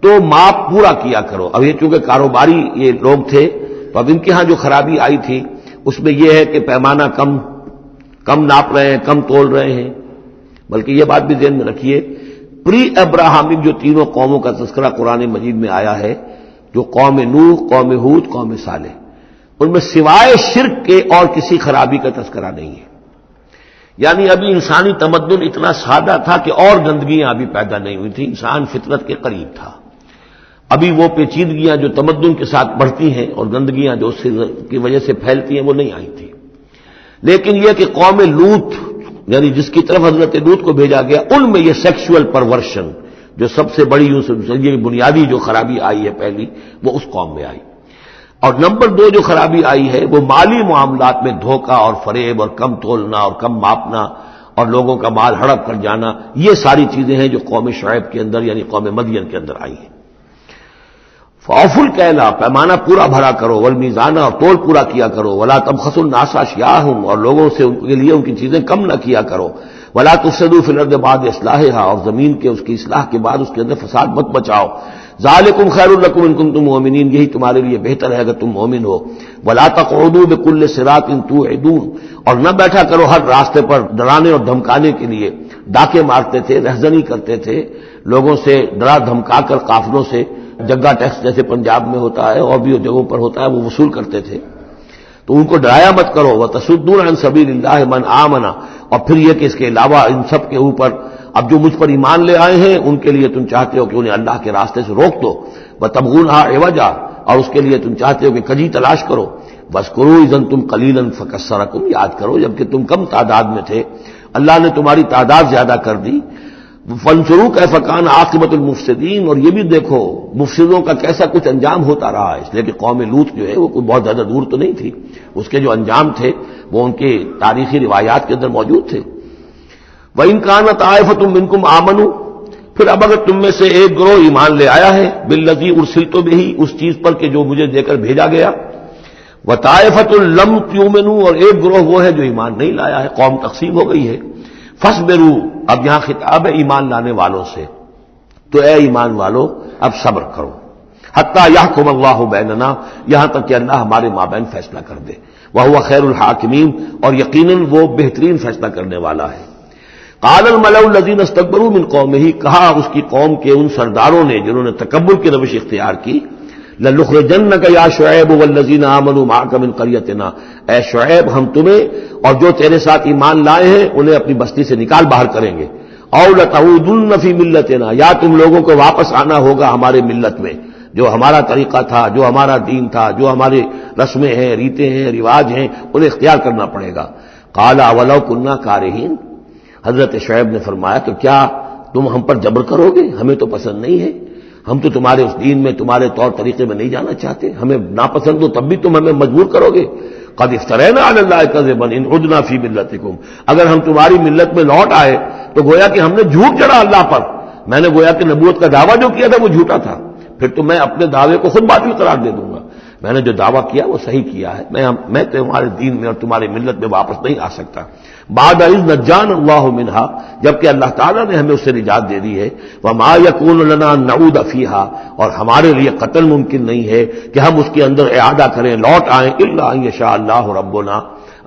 تو ماپ پورا کیا کرو۔ اب یہ چونکہ کاروباری یہ لوگ تھے تو اب ان کے ہاں جو خرابی آئی تھی اس میں یہ ہے کہ پیمانہ کم ناپ رہے ہیں، کم تول رہے ہیں، بلکہ یہ بات بھی ذہن میں رکھیے پری ابراہمک جو تینوں قوموں کا تذکرہ قرآن مجید میں آیا ہے، جو قوم نوح، قوم ہود، قوم صالح، ان میں سوائے شرک کے اور کسی خرابی کا تذکرہ نہیں ہے۔ یعنی ابھی انسانی تمدن اتنا سادہ تھا کہ اور گندگیاں ابھی پیدا نہیں ہوئی تھیں، انسان فطرت کے قریب تھا، ابھی وہ پیچیدگیاں جو تمدن کے ساتھ بڑھتی ہیں اور گندگیاں جو اس کی وجہ سے پھیلتی ہیں وہ نہیں آئی تھی۔ لیکن یہ کہ قوم لوط، یعنی جس کی طرف حضرت لوط کو بھیجا گیا، ان میں یہ سیکشول پرورشن جو سب سے بڑی یہ بنیادی جو خرابی آئی ہے پہلی، وہ اس قوم میں آئی۔ اور نمبر 2 جو خرابی آئی ہے وہ مالی معاملات میں دھوکہ اور فریب اور کم تولنا اور کم ماپنا اور لوگوں کا مال ہڑپ کر جانا، یہ ساری چیزیں ہیں جو قوم شعیب کے اندر یعنی قوم مدین کے اندر آئی ہیں۔ فَأَوْفُوا الْكَيْلَ، پیمانہ پورا بھرا کرو، وَالْمِيزَانَ، اور تول پورا کیا کرو، وَلَا تَبْخَسُوا النَّاسَ أَشْيَاءَهُمْ، اور لوگوں سے ان کے لیے ان کی چیزیں کم نہ کیا کرو، وَلَا تُفْسِدُوا فِي الْأَرْضِ بَعْدَ إِصْلَاحِهَا، اور زمین کے اس کی اصلاح کے بعد اس کے اندر فساد مت بچاؤ، ذَلِكُمْ خَيْرٌ لَكُمْ إِن كُنتُم مُؤْمِنِينَ، یہی تمہارے لیے بہتر ہے اگر تم مومن ہو، وَلَا تَقْعُدُوا بِكُلِّ صِرَاطٍ تُوعِدُونَ، اور نہ بیٹھا کرو ہر راستے پر ڈرانے اور دھمکانے کے لیے، ڈاکے مارتے تھے، رہزنی کرتے تھے لوگوں سے، ڈرا دھمکا کر قافلوں سے، جگہ ٹیکس جیسے پنجاب میں ہوتا ہے اور بھی جگہوں پر ہوتا ہے وہ وصول کرتے تھے، تو ان کو ڈرایا مت کرو۔ وَتَصُدُّونَ عَن سَبِيلِ اللَّهِ مَنْ آمَنَ، اور پھر یہ کہ اس کے علاوہ ان سب کے اوپر اب جو مجھ پر ایمان لے آئے ہیں ان کے لیے تم چاہتے ہو کہ انہیں اللہ کے راستے سے روک دو، وَتَبْغُونَهَا عِوَجًا، اور اس کے لیے تم چاہتے ہو کہ کجی تلاش کرو، وَاذْكُرُوا إِذْ أَنتُمْ قَلِيلًا فَكَثَّرَكُمْ، یاد کرو جبکہ تم کم تعداد میں تھے اللہ نے تمہاری تعداد زیادہ کر دی۔ فَانظُرُوا كَيْفَ كَانَ عَاقِبَةُ الْمُفْسِدِينَ، اور یہ بھی دیکھو مفسدوں کا کیسا کچھ انجام ہوتا رہا ہے، اس لیے کہ قوم لوط جو ہے وہ کوئی بہت زیادہ دور تو نہیں تھی، اس کے جو انجام تھے وہ ان کے تاریخی روایات کے اندر موجود تھے۔ وَإِنْ كَانَتْ طَائِفَةٌ مِّنكُمْ آمَنُوا، پھر اب اگر تم میں سے ایک گروہ ایمان لے آیا ہے، بِالَّذِي أُرْسِلْتُ بِهِ، اس چیز پر کہ جو مجھے دے کر بھیجا گیا، وَطَائِفَةٌ لَّمْ تُؤْمِنُوا، اور ایک گروہ وہ ہے جو ایمان نہیں لایا ہے، قوم تقسیم ہو گئی ہے۔ فَاصْبِرُوا، اب یہاں خطاب ہے ایمان لانے والوں سے، تو اے ایمان والو اب صبر کرو، حتیٰ یحکم اللہ بیننا، یہاں تک کہ اللہ ہمارے مابین فیصلہ کر دے، وہو خیر الحاکمین، اور یقیناً وہ بہترین فیصلہ کرنے والا ہے۔ قال الملأ الذین استکبروا من قومہ، کہا اس کی قوم کے ان سرداروں نے جنہوں نے تکبر کی روش اختیار کی، لَنُخْرِجَنَّكَ يَا شُعَيْبُ وَالَّذِينَ آمَنُوا مَعَكَ مِنْ قَرْيَتِنَا، اے شعیب ہم تمہیں اور جو تیرے ساتھ ایمان لائے ہیں انہیں اپنی بستی سے نکال باہر کریں گے، اَوْ لَتَعُودُنَّ فِي مِلَّتِنَا، یا تم لوگوں کو واپس آنا ہوگا ہمارے ملت میں، جو ہمارا طریقہ تھا، جو ہمارا دین تھا، جو ہمارے رسمیں ہیں، ریتیں ہیں، رواج ہیں، انہیں اختیار کرنا پڑے گا۔ قال اولو کنا کارہین، حضرت شعیب نے فرمایا تو کیا تم ہم پر جبر کرو گے؟ ہمیں تو پسند نہیں ہے، ہم تو تمہارے اس دین میں تمہارے طور طریقے میں نہیں جانا چاہتے، ہمیں ناپسند ہو تب بھی تم ہمیں مجبور کرو گے۔ قد افترینا علی اللہ کذبا ان عدنا فی ملتکم، اگر ہم تمہاری ملت میں لوٹ آئے تو گویا کہ ہم نے جھوٹ چڑھا اللہ پر، میں نے گویا کہ نبوت کا دعویٰ جو کیا تھا وہ جھوٹا تھا، پھر تو میں اپنے دعوے کو خود باطل قرار دے دوں گا، میں نے جو دعویٰ کیا وہ صحیح کیا ہے، میں تمہارے دین میں اور تمہاری ملت میں واپس نہیں آ سکتا۔ بعد اذ نجانا اللہ منہا، جبکہ اللہ تعالیٰ نے ہمیں اس سے نجات دے دی ہے، وما یکون لنا ان نعود فیہا، اور ہمارے لیے قتل ممکن نہیں ہے کہ ہم اس کے اندر اعادہ کریں، لوٹ آئیں، الا ان یشاء اللہ ربنا۔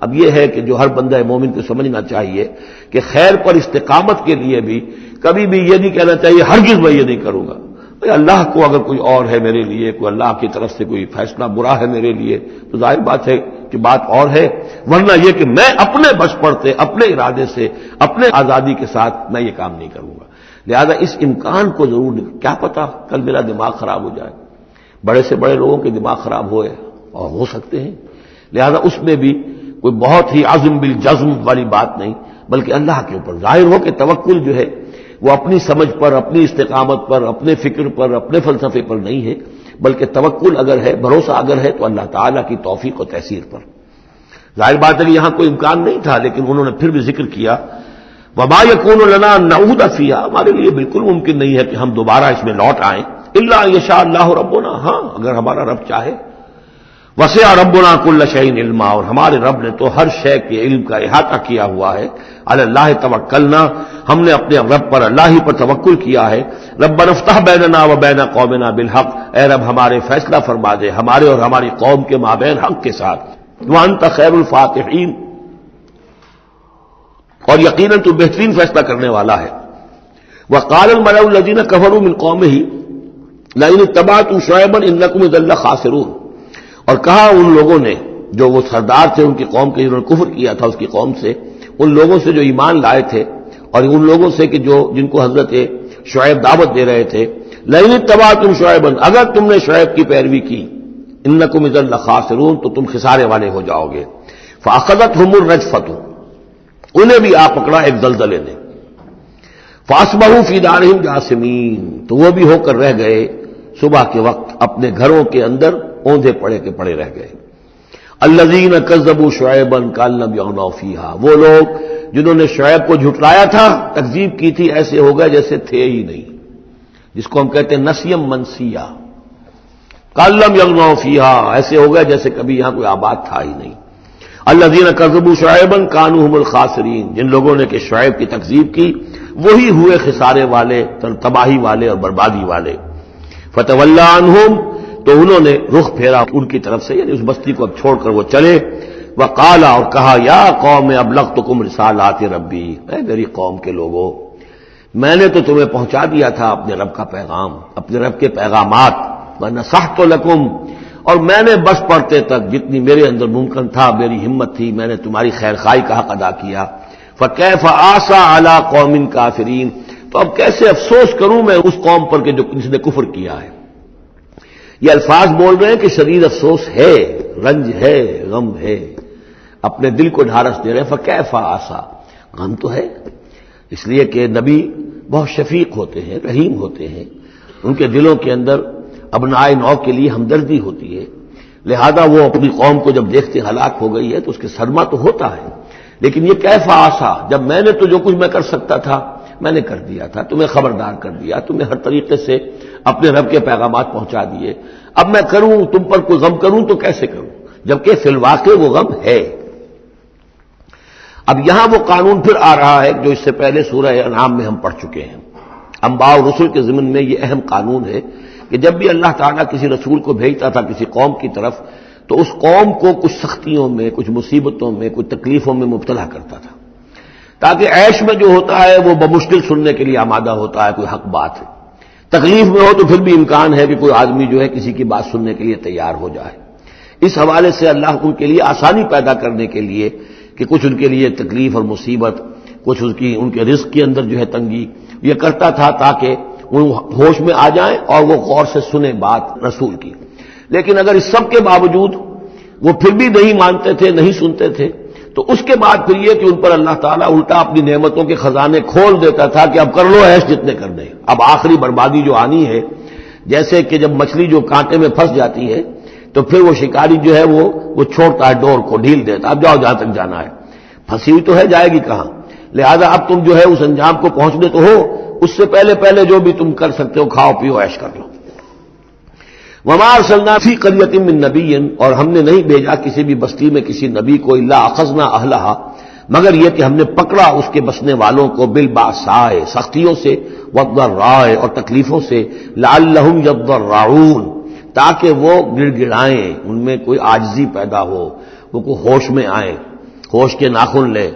اب یہ ہے کہ جو ہر بندہ مومن کو سمجھنا چاہیے کہ خیر پر استقامت کے لیے بھی کبھی بھی یہ نہیں کہنا چاہیے ہرگز میں یہ نہیں کروں گا، اللہ کو اگر کوئی اور ہے میرے لیے، کوئی اللہ کی طرف سے کوئی فیصلہ برا ہے میرے لیے تو ظاہر بات ہے کہ بات اور ہے، ورنہ یہ کہ میں اپنے بس پڑتے اپنے ارادے سے اپنے آزادی کے ساتھ میں یہ کام نہیں کروں گا۔ لہذا اس امکان کو ضرور، کیا پتا کل میرا دماغ خراب ہو جائے، بڑے سے بڑے لوگوں کے دماغ خراب ہوئے اور ہو سکتے ہیں، لہذا اس میں بھی کوئی بہت ہی عزم بالجزم والی بات نہیں، بلکہ اللہ کے اوپر ظاہر ہو کہ توکل جو ہے وہ اپنی سمجھ پر، اپنی استقامت پر، اپنے فکر پر، اپنے فلسفے پر نہیں ہے، بلکہ توکل اگر ہے، بھروسہ اگر ہے تو اللہ تعالیٰ کی توفیق و تیسیر پر۔ ظاہر بات ہے کہ یہاں کوئی امکان نہیں تھا، لیکن انہوں نے پھر بھی ذکر کیا وما یکون لنا ان نعود فیہا، ہمارے لیے بالکل ممکن نہیں ہے کہ ہم دوبارہ اس میں لوٹ آئیں، الا ان یشاء اللہ ربنا، ہاں اگر ہمارا رب چاہے۔ وسع ربنا کل شیء علما، اور ہمارے رب نے تو ہر شے کے علم کا احاطہ کیا ہوا ہے۔ علی اللہ توکلنا، ہم نے اپنے رب پر، اللہ ہی پر توکل کیا ہے۔ ربنا افتح بیننا و بین قومنا بالحق، اے رب ہمارے فیصلہ فرما دے ہمارے اور ہماری قوم کے مابین حق کے ساتھ، وانت خیر الفاتحین، اور یقیناً تو بہترین فیصلہ کرنے والا ہے۔ وقال الملأ الذین کفروا من قومہ لئن اتبعتم شعیبا انکم اذا لخاسرون، اور کہا ان لوگوں نے جو وہ سردار تھے ان کی قوم کے، جنہوں نے کفر کیا تھا اس کی قوم سے، ان لوگوں سے جو ایمان لائے تھے اور ان لوگوں سے کہ جن کو حضرت شعیب دعوت دے رہے تھے، لئن اتبعتم شعیبا، اگر تم نے شعیب کی پیروی کی، انکم اذا لخاسرون، تو تم خسارے والے ہو جاؤ گے۔ فاخذتهم الرجفۃ، انہیں بھی آ پکڑا ایک زلزلے نے، فاصبحوا فی دارہم جاثمین، تو وہ بھی ہو کر رہ گئے صبح کے وقت اپنے گھروں کے اندر اوندھے پڑے کے پڑے رہ گئے۔ الذین کذبوا شعیبا کأن لم یغنوا فیہا، وہ لوگ جنہوں نے شعیب کو جھٹلایا تھا، تکذیب کی تھی، ایسے ہو گئے جیسے تھے ہی نہیں، جس کو ہم کہتے ہیں نسیم منسیہ، کأن لم یغنوا فیہا، ایسے ہو گئے جیسے کبھی یہاں کوئی آباد تھا ہی نہیں۔ الذین کذبوا شعیبا کانوا هم الخاسرین، جن لوگوں نے کہ شعیب کی تکذیب کی وہی ہوئے خسارے والے، تباہی والے اور بربادی والے۔ فتولی عنہم، تو انہوں نے رخ پھیرا ان کی طرف سے، یعنی اس بستی کو اب چھوڑ کر وہ چلے۔ وقال، اور کہا، یا قوم ابلغتکم رسالات ربی، اے میری قوم کے لوگوں، میں نے تو تمہیں پہنچا دیا تھا اپنے رب کا پیغام، اپنے رب کے پیغامات، ونصحت لکم، اور میں نے بس پڑھتے تک جتنی میرے اندر ممکن تھا، میری ہمت تھی، میں نے تمہاری خیر خواہی کا حق ادا کیا۔ فکیف آسیٰ علی قوم کافرین، تو اب کیسے افسوس کروں میں اس قوم پر کہ جس نے کفر کیا ہے۔ یہ الفاظ بول رہے ہیں کہ شدید افسوس ہے، رنج ہے، غم ہے، اپنے دل کو ڈھارس دے رہے ہیں۔ فکیف آسیٰ، غم تو ہے، اس لیے کہ نبی بہت شفیق ہوتے ہیں، رحیم ہوتے ہیں، ان کے دلوں کے اندر ابنائے نو کے لیے ہمدردی ہوتی ہے، لہذا وہ اپنی قوم کو جب دیکھتے ہلاک ہو گئی ہے تو اس کے صدمہ تو ہوتا ہے، لیکن یہ کیف آسا، جب میں نے تو جو کچھ میں کر سکتا تھا میں نے کر دیا تھا، تمہیں خبردار کر دیا، تمہیں ہر طریقے سے اپنے رب کے پیغامات پہنچا دیے، اب میں کروں تم پر کوئی غم کروں تو کیسے کروں، جبکہ فی الواقع وہ غم ہے۔ اب یہاں وہ قانون پھر آ رہا ہے جو اس سے پہلے سورہ انعام میں ہم پڑھ چکے ہیں، انبیاء اور رسل کے ضمن میں یہ اہم قانون ہے کہ جب بھی اللہ تعالیٰ کسی رسول کو بھیجتا تھا کسی قوم کی طرف تو اس قوم کو کچھ سختیوں میں، کچھ مصیبتوں میں، کچھ تکلیفوں میں مبتلا کرتا تھا، تاکہ عیش میں جو ہوتا ہے وہ بمشکل سننے کے لیے آمادہ ہوتا ہے، کوئی حق بات ہے، تکلیف میں ہو تو پھر بھی امکان ہے کہ کوئی آدمی جو ہے کسی کی بات سننے کے لیے تیار ہو جائے۔ اس حوالے سے اللہ ان کے لیے آسانی پیدا کرنے کے لیے کہ کچھ ان کے لیے تکلیف اور مصیبت، کچھ ان کے رزق کے اندر جو ہے تنگی، یہ کرتا تھا تاکہ وہ ہوش میں آ جائیں اور وہ غور سے سنیں بات رسول کی۔ لیکن اگر اس سب کے باوجود وہ پھر بھی نہیں مانتے تھے، نہیں سنتے تھے، تو اس کے بعد پھر یہ کہ ان پر اللہ تعالیٰ الٹا اپنی نعمتوں کے خزانے کھول دیتا تھا کہ اب کر لو عیش جتنے کرنے. اب آخری بربادی جو آنی ہے، جیسے کہ جب مچھلی جو کانٹے میں پھنس جاتی ہے تو پھر وہ شکاری جو ہے وہ چھوڑتا ہے ڈور کو، ڈھیل دیتا، اب جاؤ جہاں تک جانا ہے، پھنسی ہوئی تو ہے، جائے گی کہاں. لہذا اب تم جو ہے اس انجام کو پہنچنے تو ہو، اس سے پہلے جو بھی تم کر سکتے ہو کھاؤ پیو عیش کر لو. وما ارسلنا فی قریۃ من نبی، اور ہم نے نہیں بھیجا کسی بھی بستی میں کسی نبی کو الا اخذنا اہلھا، مگر یہ کہ ہم نے پکڑا اس کے بسنے والوں کو بالباساء، سختیوں سے، والضراء، اور تکلیفوں سے، لعلہم یضرعون، تاکہ وہ گڑ گڑائیں، ان میں کوئی عاجزی پیدا ہو، وہ کوئی ہوش میں آئیں، ہوش کے ناخن لے.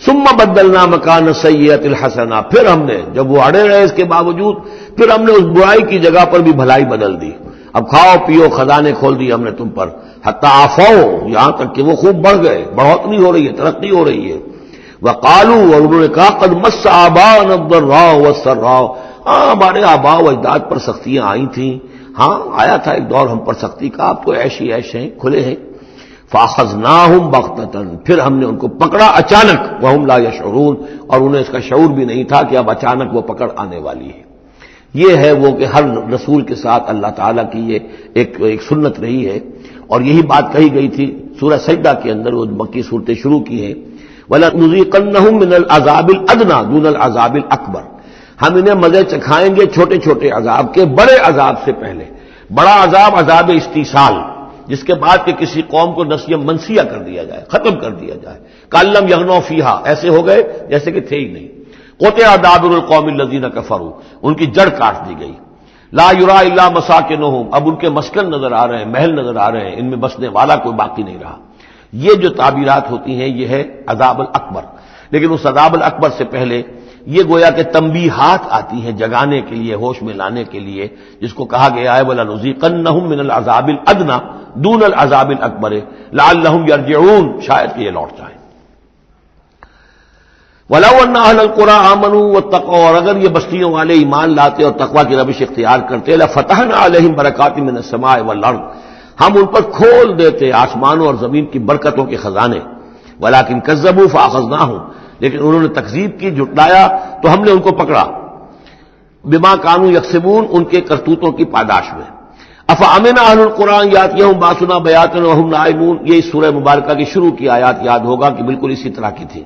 ثم بدلنا مکان السیئۃ الحسنہ، پھر ہم نے، جب وہ اڑے رہے اس کے باوجود، پھر ہم نے اس برائی کی جگہ پر بھی بھلائی بدل دی. اب کھاؤ پیو، خزانے کھول دیے ہم نے تم پر، حتی عفو، یہاں تک کہ وہ خوب بڑھ گئے، بڑھوتری ہو رہی ہے، ترقی ہو رہی ہے. وقالوا، اور انہوں نے کہا قد مس آباءنا الضراء والسراء، ہاں ہمارے آباء و اجداد پر سختیاں آئی تھیں، ہاں آیا تھا ایک دور ہم پر سختی کا، اب تو عیش ہی عیش ہیں، کھلے ہیں. فاخذناہم بغتۃ، پھر ہم نے ان کو پکڑا اچانک، وہم لا یشعرون، اور انہیں اس کا شعور بھی نہیں تھا کہ اب اچانک وہ پکڑ آنے والی ہے. یہ ہے وہ کہ ہر رسول کے ساتھ اللہ تعالیٰ کی یہ ایک سنت رہی ہے، اور یہی بات کہی گئی تھی سورہ سجدہ کے اندر، وہ مکی صورتیں شروع کی ہیں. وَلَنُذِيقَنَّهُم مِّنَ الْعَذَابِ الْأَدْنَىٰ دُونَ الْعَذَابِ الْأَكْبَرِ، ہم انہیں مزے چکھائیں گے چھوٹے چھوٹے عذاب کے، بڑے عذاب سے پہلے. بڑا عذاب عذاب استیصال، جس کے بعد کہ کسی قوم کو نسیہ منسیہ کر دیا جائے، ختم کر دیا جائے. کَأَن لَّمْ يَغْنَوْا فِيهَا، ایسے ہو گئے جیسے کہ تھے ہی نہیں. قُطِعَ دَابِرُ الْقَوْمِ الَّذِينَ كَفَرُوا، ان کی جڑ کاٹ دی گئی. لا یرا الا مساکنہم، اب ان کے مسکن نظر آ رہے ہیں، محل نظر آ رہے ہیں، ان میں بسنے والا کوئی باقی نہیں رہا. یہ جو تعبیرات ہوتی ہیں یہ ہے عذاب الاکبر. لیکن اس عذاب الاکبر سے پہلے یہ گویا کہ تنبیہات آتی ہیں جگانے کے لیے، ہوش میں لانے کے لیے، جس کو کہا گیا ہے وَلَنُذِيقَنَّهُم مِّنَ الْعَذَابِ الْأَدْنَىٰ دُونَ الْعَذَابِ الْأَكْبَرِ لَعَلَّهُمْ يَرْجِعُونَ، شاید کہ یہ لوٹ جائیں. وَلَوْ أَنَّ أَهْلَ الْقُرَىٰ آمَنُوا وَاتَّقَوْا، اور اگر یہ بستیوں والے ایمان لاتے اور تقویٰ کی روش اختیار کرتے، لَفَتَحْنَا عَلَيْهِمْ بَرَكَاتٍ مِّنَ السَّمَاءِ وَالْأَرْضِ، ہم ان پر کھول دیتے آسمانوں اور زمین کی برکتوں کے خزانے. وَلَٰكِن كَذَّبُوا فَأَخَذْنَاهُمْ، لیکن انہوں نے تکذیب کی، جھٹلایا، تو ہم نے ان کو پکڑا. بِمَا كَانُوا يَكْسِبُونَ، ان کے کرتوتوں کی پاداش میں. أَفَأَمِنَ أَهْلُ الْقُرَىٰ أَن يَأْتِيَهُم بَأْسُنَا بَيَاتًا وَهُمْ نَائِمُونَ، یہ اس سورہ مبارکہ کی شروع کی آیات یاد ہوگا کہ بالکل اسی طرح کی تھی.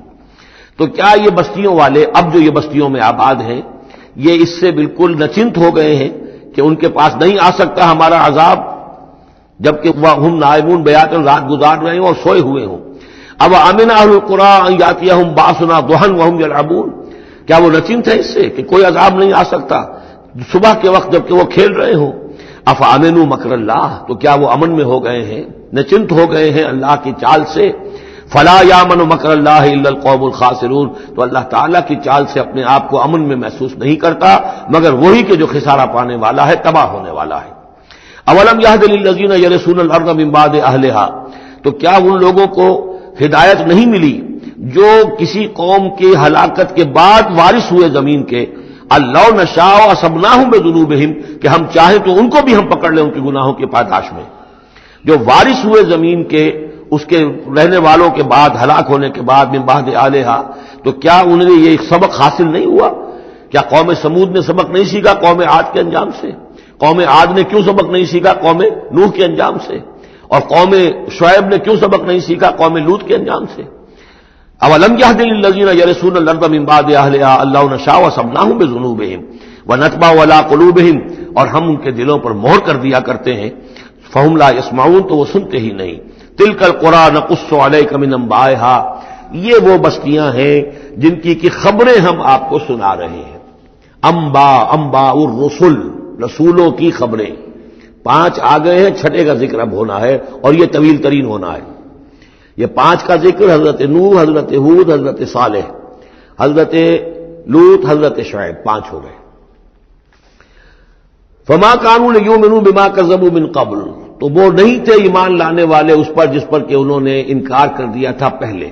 تو کیا یہ بستیوں والے، اب جو یہ بستیوں میں آباد ہیں، یہ اس سے بالکل نچنت ہو گئے ہیں کہ ان کے پاس نہیں آ سکتا ہمارا عذاب، جبکہ ہم نائمون بیاتن، رات گزار رہے ہوں اور سوئے ہوئے ہوں. اب آمن اہل القرىٰ ان یاتیہم باسنا ضحی وہم یلعبون، کیا وہ نچنت ہے اس سے کہ کوئی عذاب نہیں آ سکتا صبح کے وقت جبکہ وہ کھیل رہے ہوں؟ افامنوا مکر اللہ، تو کیا وہ امن میں ہو گئے ہیں، نچنت ہو گئے ہیں اللہ کی چال سے؟ فلا یامن مکر اللہ الا القوم الخاسرون، تو اللہ تعالیٰ کی چال سے اپنے آپ کو امن میں محسوس نہیں کرتا مگر وہی کہ جو خسارہ پانے والا ہے، تباہ ہونے والا ہے. اولم یہد للذین یرثون الارض من بعد اہلہا، تو کیا ان لوگوں کو ہدایت نہیں ملی جو کسی قوم کی ہلاکت کے بعد وارث ہوئے زمین کے؟ اللہ نشاء اصبناہم بذنوبہم، کہ ہم چاہیں تو ان کو بھی ہم پکڑ لیں ان کے گناہوں کے پاداش میں. جو وارث ہوئے زمین کے، اس کے رہنے والوں کے بعد، ہلاک ہونے کے بعد، من بعد اہلہا، تو کیا انہیں یہ سبق حاصل نہیں ہوا؟ کیا قوم سمود نے سبق نہیں سیکھا قوم عاد کے انجام سے؟ قوم عاد نے کیوں سبق نہیں سیکھا قوم نوح کے انجام سے؟ اور قوم شعیب نے کیوں سبق نہیں سیکھا قوم لوط کے انجام سے؟ اولم یہد للذین یرثون الارض من بعد اہلہا ان لو نشاء اصبناہم بذنوبہم ونطبع علی قلوبہم، اور ہم ان کے دلوں پر مہر کر دیا کرتے ہیں، فہم لا یسمعون، تو وہ سنتے ہی نہیں. تلک القریٰ نقص علیک من انبائہا، یہ وہ بستیاں ہیں جن کی خبریں ہم آپ کو سنا رہے ہیں. انباء الرسل، رسولوں کی خبریں. 5 آ گئے ہیں، 6 کا ذکر اب ہونا ہے اور یہ طویل ترین ہونا ہے. یہ 5 کا ذکر حضرت نوح، حضرت ہود، حضرت صالح، حضرت لوط، حضرت شعیب، 5 ہو گئے. فما كانوا ليؤمنوا بما كذبوا من قبل، تو وہ نہیں تھے ایمان لانے والے اس پر جس پر کہ انہوں نے انکار کر دیا تھا پہلے.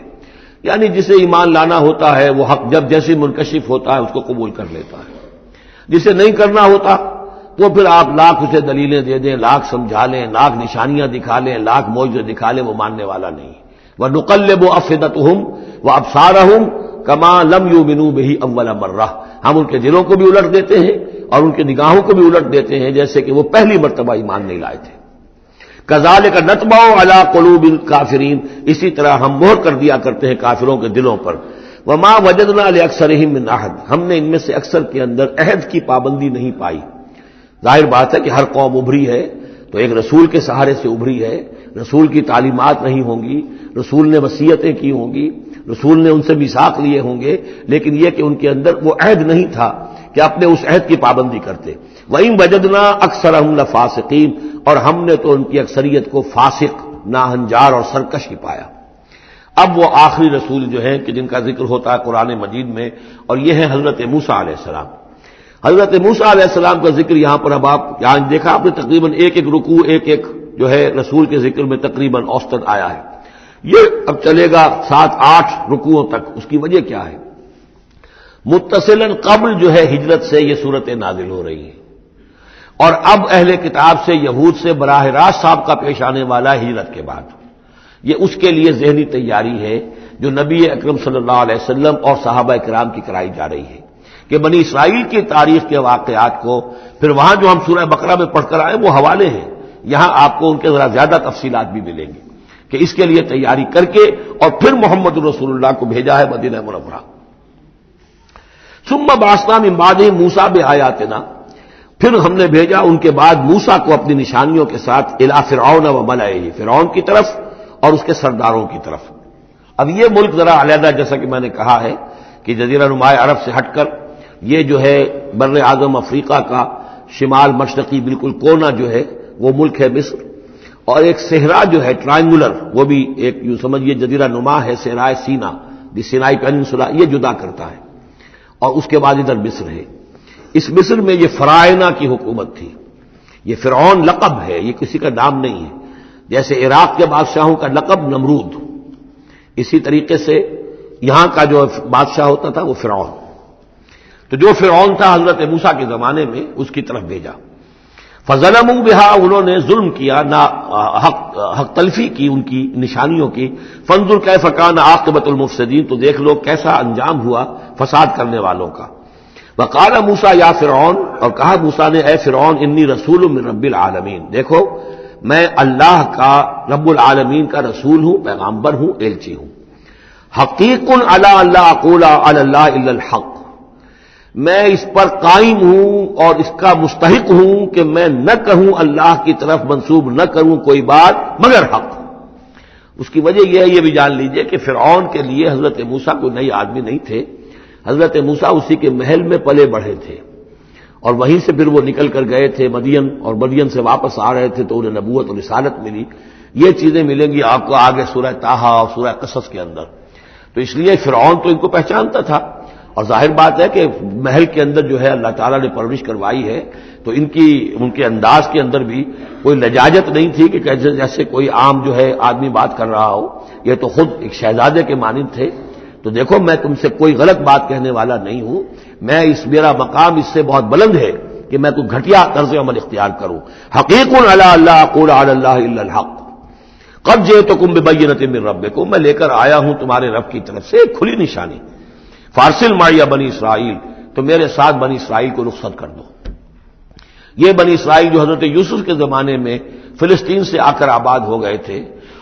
یعنی جسے ایمان لانا ہوتا ہے وہ حق جب جیسے منکشف ہوتا ہے اس کو قبول کر لیتا ہے، جسے نہیں کرنا ہوتا وہ پھر آپ لاکھ اسے دلیلیں دے دیں، لاکھ سمجھا لیں، لاکھ نشانیاں دکھا لیں، لاکھ معجزے دکھا لیں، وہ ماننے والا نہیں. وَنُقَلِّبُ أَفْئِدَتَهُمْ وَأَبْصَارَهُمْ كَمَا لَمْ يُؤْمِنُوا بِهِ أَوَّلَ مَرَّةٍ، ہم ان کے دلوں کو بھی الٹ دیتے ہیں اور ان کی نگاہوں کو بھی الٹ دیتے ہیں جیسے کہ وہ پہلی مرتبہ ایمان نہیں لائے تھے۔ كَذَلِكَ نَطْبَعُ عَلَىٰ قُلُوبِ الْكَافِرِينَ، اسی طرح ہم مہر کر دیا کرتے ہیں کافروں کے دلوں پر۔ وَمَا وَجَدْنَا لِأَكْثَرِهِم مِّنْ أَحَدٍ، ہم نے ان میں سے اکثر کے اندر عہد کی پابندی نہیں پائی۔ ظاہر بات ہے کہ ہر قوم ابھری ہے تو ایک رسول کے سہارے سے ابھری ہے، رسول کی تعلیمات نہیں ہوں گی، رسول نے وصیتیں کی ہوں گی، رسول نے ان سے میثاق لیے ہوں گے، لیکن یہ کہ ان کے اندر وہ عہد نہیں تھا کہ اپنے اس عہد کی پابندی کرتے۔ وَإِن وَجَدْنَا أَكْثَرَهُمْ لَفَاسِقِينَ، اور ہم نے تو ان کی اکثریت کو فاسق، ناہنجار اور سرکش ہی پایا۔ اب وہ آخری رسول جو ہیں کہ جن کا ذکر ہوتا ہے قرآن مجید میں، اور یہ ہے حضرت موسیٰ علیہ السلام۔ حضرت موسیٰ علیہ السلام کا ذکر یہاں پر اب آپ یہاں دیکھا آپ نے تقریباً ایک ایک رکوع ایک ایک جو ہے رسول کے ذکر میں تقریباً اوسطاً آیا ہے۔ یہ اب چلے گا 7-8 رکوعوں تک۔ اس کی وجہ کیا ہے؟ متصلاً قبل جو ہے ہجرت سے یہ صورتیں نازل ہو رہی ہیں، اور اب اہل کتاب سے یہود سے براہ راست سابقہ پیش آنے والا ہجرت کے بعد۔ یہ اس کے لیے ذہنی تیاری ہے جو نبی اکرم صلی اللہ علیہ وسلم اور صحابہ کرام کی کرائی جا رہی ہے کہ بنی اسرائیل کی تاریخ کے واقعات کو پھر وہاں جو ہم سورہ بقرہ میں پڑھ کر آئے وہ حوالے ہیں، یہاں آپ کو ان کے ذرا زیادہ تفصیلات بھی ملیں گی کہ اس کے لیے تیاری کر کے اور پھر محمد رسول اللہ کو بھیجا ہے مدینہ منورہ۔ ثم بعثنا من بعدهم موسیٰ بآیاتنا، پھر ہم نے بھیجا ان کے بعد موسیٰ کو اپنی نشانیوں کے ساتھ الی فرعون وملئہ، فرعون کی طرف اور اس کے سرداروں کی طرف۔ اب یہ ملک ذرا علیحدہ، جیسا کہ میں نے کہا ہے کہ جزیرہ نماء عرب سے ہٹ کر یہ جو ہے بر اعظم افریقہ کا شمال مشرقی بالکل کونا جو ہے وہ ملک ہے مصر، اور ایک صحرا جو ہے ٹرائنگولر، وہ بھی ایک یوں سمجھیے جزیرہ نما ہے، صحرائے سینا، دی سینائی پیننسولا، یہ جدا کرتا ہے، اور اس کے بعد ادھر مصر ہے۔ اس مصر میں یہ فرائنہ کی حکومت تھی۔ یہ فرعون لقب ہے، یہ کسی کا نام نہیں ہے، جیسے عراق کے بادشاہوں کا لقب نمرود، اسی طریقے سے یہاں کا جو بادشاہ ہوتا تھا وہ فرعون۔ تو جو فرعون تھا حضرت موسیٰ کے زمانے میں اس کی طرف بھیجا۔ فظلموا بہا، انہوں نے ظلم کیا، حق تلفی کی ان کی نشانیوں کی۔ فانظر کیف کان عاقبۃ المفسدین، تو دیکھ لو کیسا انجام ہوا فساد کرنے والوں کا۔ وقال موسیٰ یا فرعون، اور کہا موسیٰ نے اے فرعون انی رسول من رب العالمین، دیکھو میں اللہ کا رب العالمین کا رسول ہوں، پیغامبر ہوں، ایلچی ہوں۔ حقیق علی اللہ اقول علی اللہ الا الحق، میں اس پر قائم ہوں اور اس کا مستحق ہوں کہ میں نہ کہوں اللہ کی طرف منسوب نہ کروں کوئی بات مگر حق۔ اس کی وجہ یہ ہے، یہ بھی جان لیجئے کہ فرعون کے لیے حضرت موسیٰ کوئی نئی آدمی نہیں تھے، حضرت موسیٰ اسی کے محل میں پلے بڑھے تھے، اور وہیں سے پھر وہ نکل کر گئے تھے مدین، اور مدین سے واپس آ رہے تھے تو انہیں نبوت اور رسالت ملی۔ یہ چیزیں ملیں گی آپ کو آگے سورہ طٰہٰ اور سورہ قصص کے اندر۔ تو اس لیے فرعون تو ان کو پہچانتا تھا، اور ظاہر بات ہے کہ محل کے اندر جو ہے اللہ تعالیٰ نے پرورش کروائی ہے تو ان کے انداز کے اندر بھی کوئی لجاجت نہیں تھی کہ جیسے کوئی عام جو ہے آدمی بات کر رہا ہو، یہ تو خود ایک شہزادے کے مانند تھے۔ تو دیکھو میں تم سے کوئی غلط بات کہنے والا نہیں ہوں، میرا مقام اس سے بہت بلند ہے کہ میں کوئی گھٹیا طرز عمل اختیار کروں۔ حقیق علی اللہ اقول علی اللہ الا الحق قد جئتکم ببینۃ من ربکم، میں لے کر آیا ہوں تمہارے رب کی طرف سے ایک کھلی نشانی۔ فارسل معی بنی اسرائیل، تو میرے ساتھ بنی اسرائیل کو رخصت کر دو۔ یہ بنی اسرائیل جو حضرت یوسف کے زمانے میں فلسطین سے آ کر آباد ہو گئے تھے،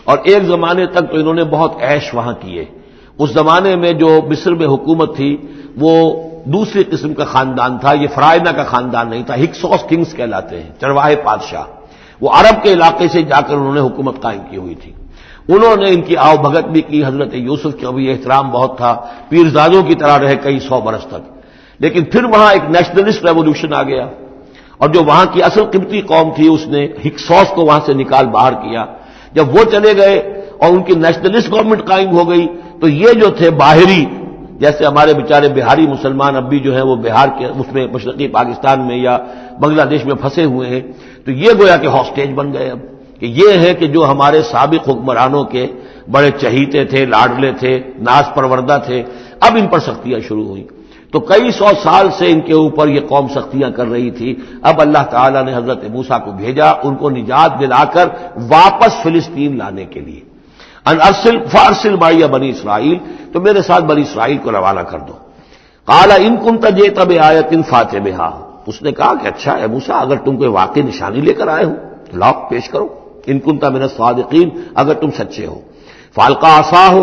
اور ایک زمانے تک تو انہوں نے بہت عیش وہاں کیے۔ اس زمانے میں جو مصر میں حکومت تھی وہ دوسری قسم کا خاندان تھا، یہ فرائنہ کا خاندان نہیں تھا، ہکسوس کنگز کہلاتے ہیں، چرواہے بادشاہ۔ وہ عرب کے علاقے سے جا کر انہوں نے حکومت قائم کی ہوئی تھی۔ انہوں نے ان کی آؤ بھگت بھی کی، حضرت یوسف کا بھی احترام بہت تھا، پیرزادوں کی طرح رہے کئی 100 برس تک۔ لیکن پھر وہاں ایک نیشنلسٹ ریولوشن آ گیا، اور جو وہاں کی اصل قبطی قوم تھی اس نے ہکسوس کو وہاں سے نکال باہر کیا۔ جب وہ چلے گئے اور ان کی نیشنلسٹ گورنمنٹ قائم ہو گئی تو یہ جو تھے باہری، جیسے ہمارے بیچارے بہاری مسلمان اب بھی جو ہیں وہ بہار کے اس میں مشرقی پاکستان میں یا بنگلہ دیش میں پھنسے ہوئے ہیں، تو یہ گویا کہ ہاسٹیج بن گئے اب، کہ یہ ہے کہ جو ہمارے سابق حکمرانوں کے بڑے چہیتے تھے، لاڈلے تھے، ناز پروردہ تھے، اب ان پر سختیاں شروع ہوئیں۔ تو کئی 100 سال سے ان کے اوپر یہ قوم سختیاں کر رہی تھی۔ اب اللہ تعالیٰ نے حضرت موسیٰ کو بھیجا ان کو نجات دلا کر واپس فلسطین لانے کے لیے۔ ان ارسل فارسل معی بنی اسرائیل، تو میرے ساتھ بنی اسرائیل کو روانہ کر دو۔ قال ان کنت جئت بآیۃ فأت بہا، اس نے کہا کہ اچھا ہے موسیٰ، اگر تم کوئی واقعی نشانی لے کر آئے ہو تو لاؤ پیش کرو، ان کنت من الصادقین، اگر تم سچے ہو۔ فالقى عصاہ،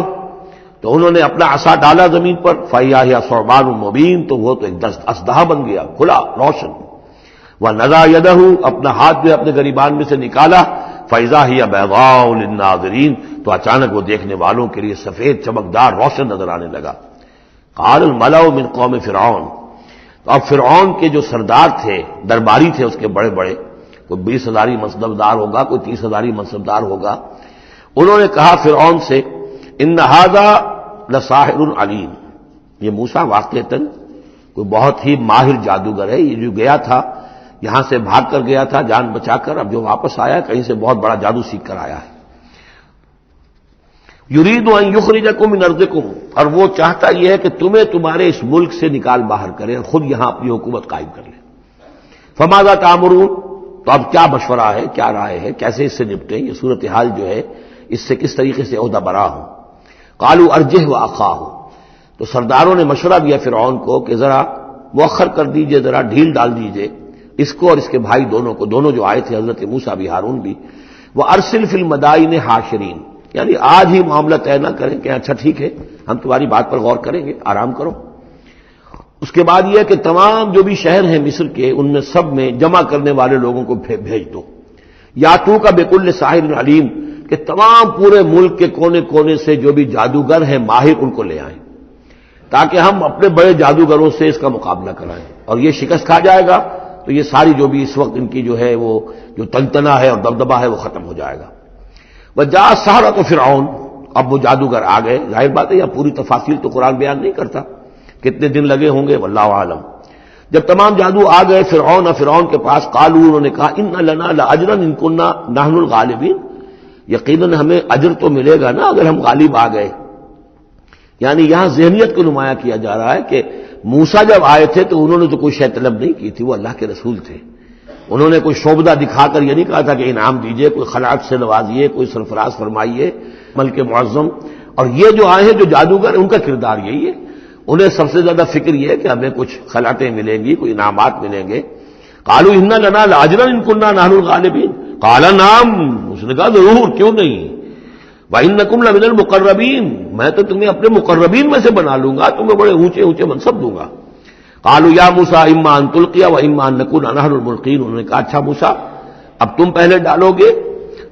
تو انہوں نے اپنا عصا ڈالا زمین پر، فإذا ہی ثعبان مبین، تو وہ تو ایک اژدہا بن گیا، کھلا روشن۔ ونزع یدہ، اپنا ہاتھ بھی اپنے گریبان میں سے نکالا، فإذا ہی بیضاء للناظرین، تو اچانک وہ دیکھنے والوں کے لیے سفید چمکدار روشن نظر آنے لگا۔ قال الملأ من قوم فرعون، تو اب فرعون کے جو سردار تھے، درباری تھے اس کے بڑے بڑے، کوئی 20,000 منصبدار ہوگا، کوئی 30,000 منصبدار ہوگا، انہوں نے کہا فرعون سے ان ھذا لساحر علیم، یہ موسیٰ واقعتاً کوئی بہت ہی ماہر جادوگر ہے، یہ جو گیا تھا یہاں سے بھاگ کر گیا تھا جان بچا کر، اب جو واپس آیا کہیں سے بہت بڑا جادو سیکھ کر آیا ہے۔ یرید ان یخرجکم من ارضکم، اور وہ چاہتا یہ ہے کہ تمہیں تمہارے اس ملک سے نکال باہر کرے اور خود یہاں اپنی حکومت قائم کر لے۔ فماذا تأمرون، تو اب کیا مشورہ ہے، کیا رائے ہے، کیسے اس سے نپٹیں، یہ صورتحال جو ہے اس سے کس طریقے سے عہدہ برا ہوں۔ قالوا ارجہ واخاہ، تو سرداروں نے مشورہ دیا فرعون کو کہ ذرا مؤخر کر دیجئے، ذرا ڈھیل ڈال دیجئے اس کو اور اس کے بھائی دونوں کو، دونوں جو آئے تھے حضرت موسیٰ بھی ہارون بھی، وارسل فی المدائن حاشرین، یعنی آج ہی معاملہ طے نہ کریں کہ اچھا ٹھیک ہے ہم تمہاری بات پر غور کریں گے، آرام کرو۔ اس کے بعد یہ کہ تمام جو بھی شہر ہیں مصر کے، ان میں سب میں جمع کرنے والے لوگوں کو بھیج دو، یاتوک بکل ساحر علیم، کہ تمام پورے ملک کے کونے کونے سے جو بھی جادوگر ہیں ماہر ان کو لے آئیں، تاکہ ہم اپنے بڑے جادوگروں سے اس کا مقابلہ کرائیں، اور یہ شکست کھا جائے گا تو یہ ساری جو بھی اس وقت ان کی جو ہے وہ جو تنتنا ہے اور دبدبہ ہے وہ ختم ہو جائے گا۔ وجاء السحرۃ فرعون، اب وہ جادوگر آ گئے، ظاہر بات ہے یہ پوری تفاصیل تو قرآن بیان نہیں کرتا، کتنے دن لگے ہوں گے واللہ عالم۔ جب تمام جادو آ گئے فرعون کے پاس، قالوا، انہوں نے کہا ان لنا لاجرا ان كنا نحن الغالبین، یقیناً ہمیں اجر تو ملے گا نا اگر ہم غالب آ گئے۔ یعنی یہاں ذہنیت کو نمایاں کیا جا رہا ہے کہ موسیٰ جب آئے تھے تو انہوں نے تو کوئی شے طلب نہیں کی تھی، وہ اللہ کے رسول تھے، انہوں نے کوئی شعبدہ دکھا کر یہ نہیں کہا تھا کہ انعام دیجئے، کوئی خلاعت سے نوازیے، کوئی سرفراز فرمائیے، ملک معظم۔ اور یہ جو آئے ہیں جو جادوگر ان کا کردار یہی ہے، انہیں سب سے زیادہ فکر یہ ہے کہ ہمیں کچھ خلعتیں ملیں گی، کوئی انعامات ملیں گے۔ قالوا ان لنا لاجرا ان كنا نحن الغالبین، قال نعم، اس نے کہا ضرور، کیوں نہیں، وانکم لمن المقربین، میں تو تمہیں اپنے مقربین میں سے بنا لوں گا، تمہیں بڑے اونچے اونچے منصب دوں گا۔ قالوا یا موسیٰ اما ان تلقی واما ان نکون نحن الملقین، انہوں نے کہا اچھا موسیٰ اب تم پہلے ڈالو گے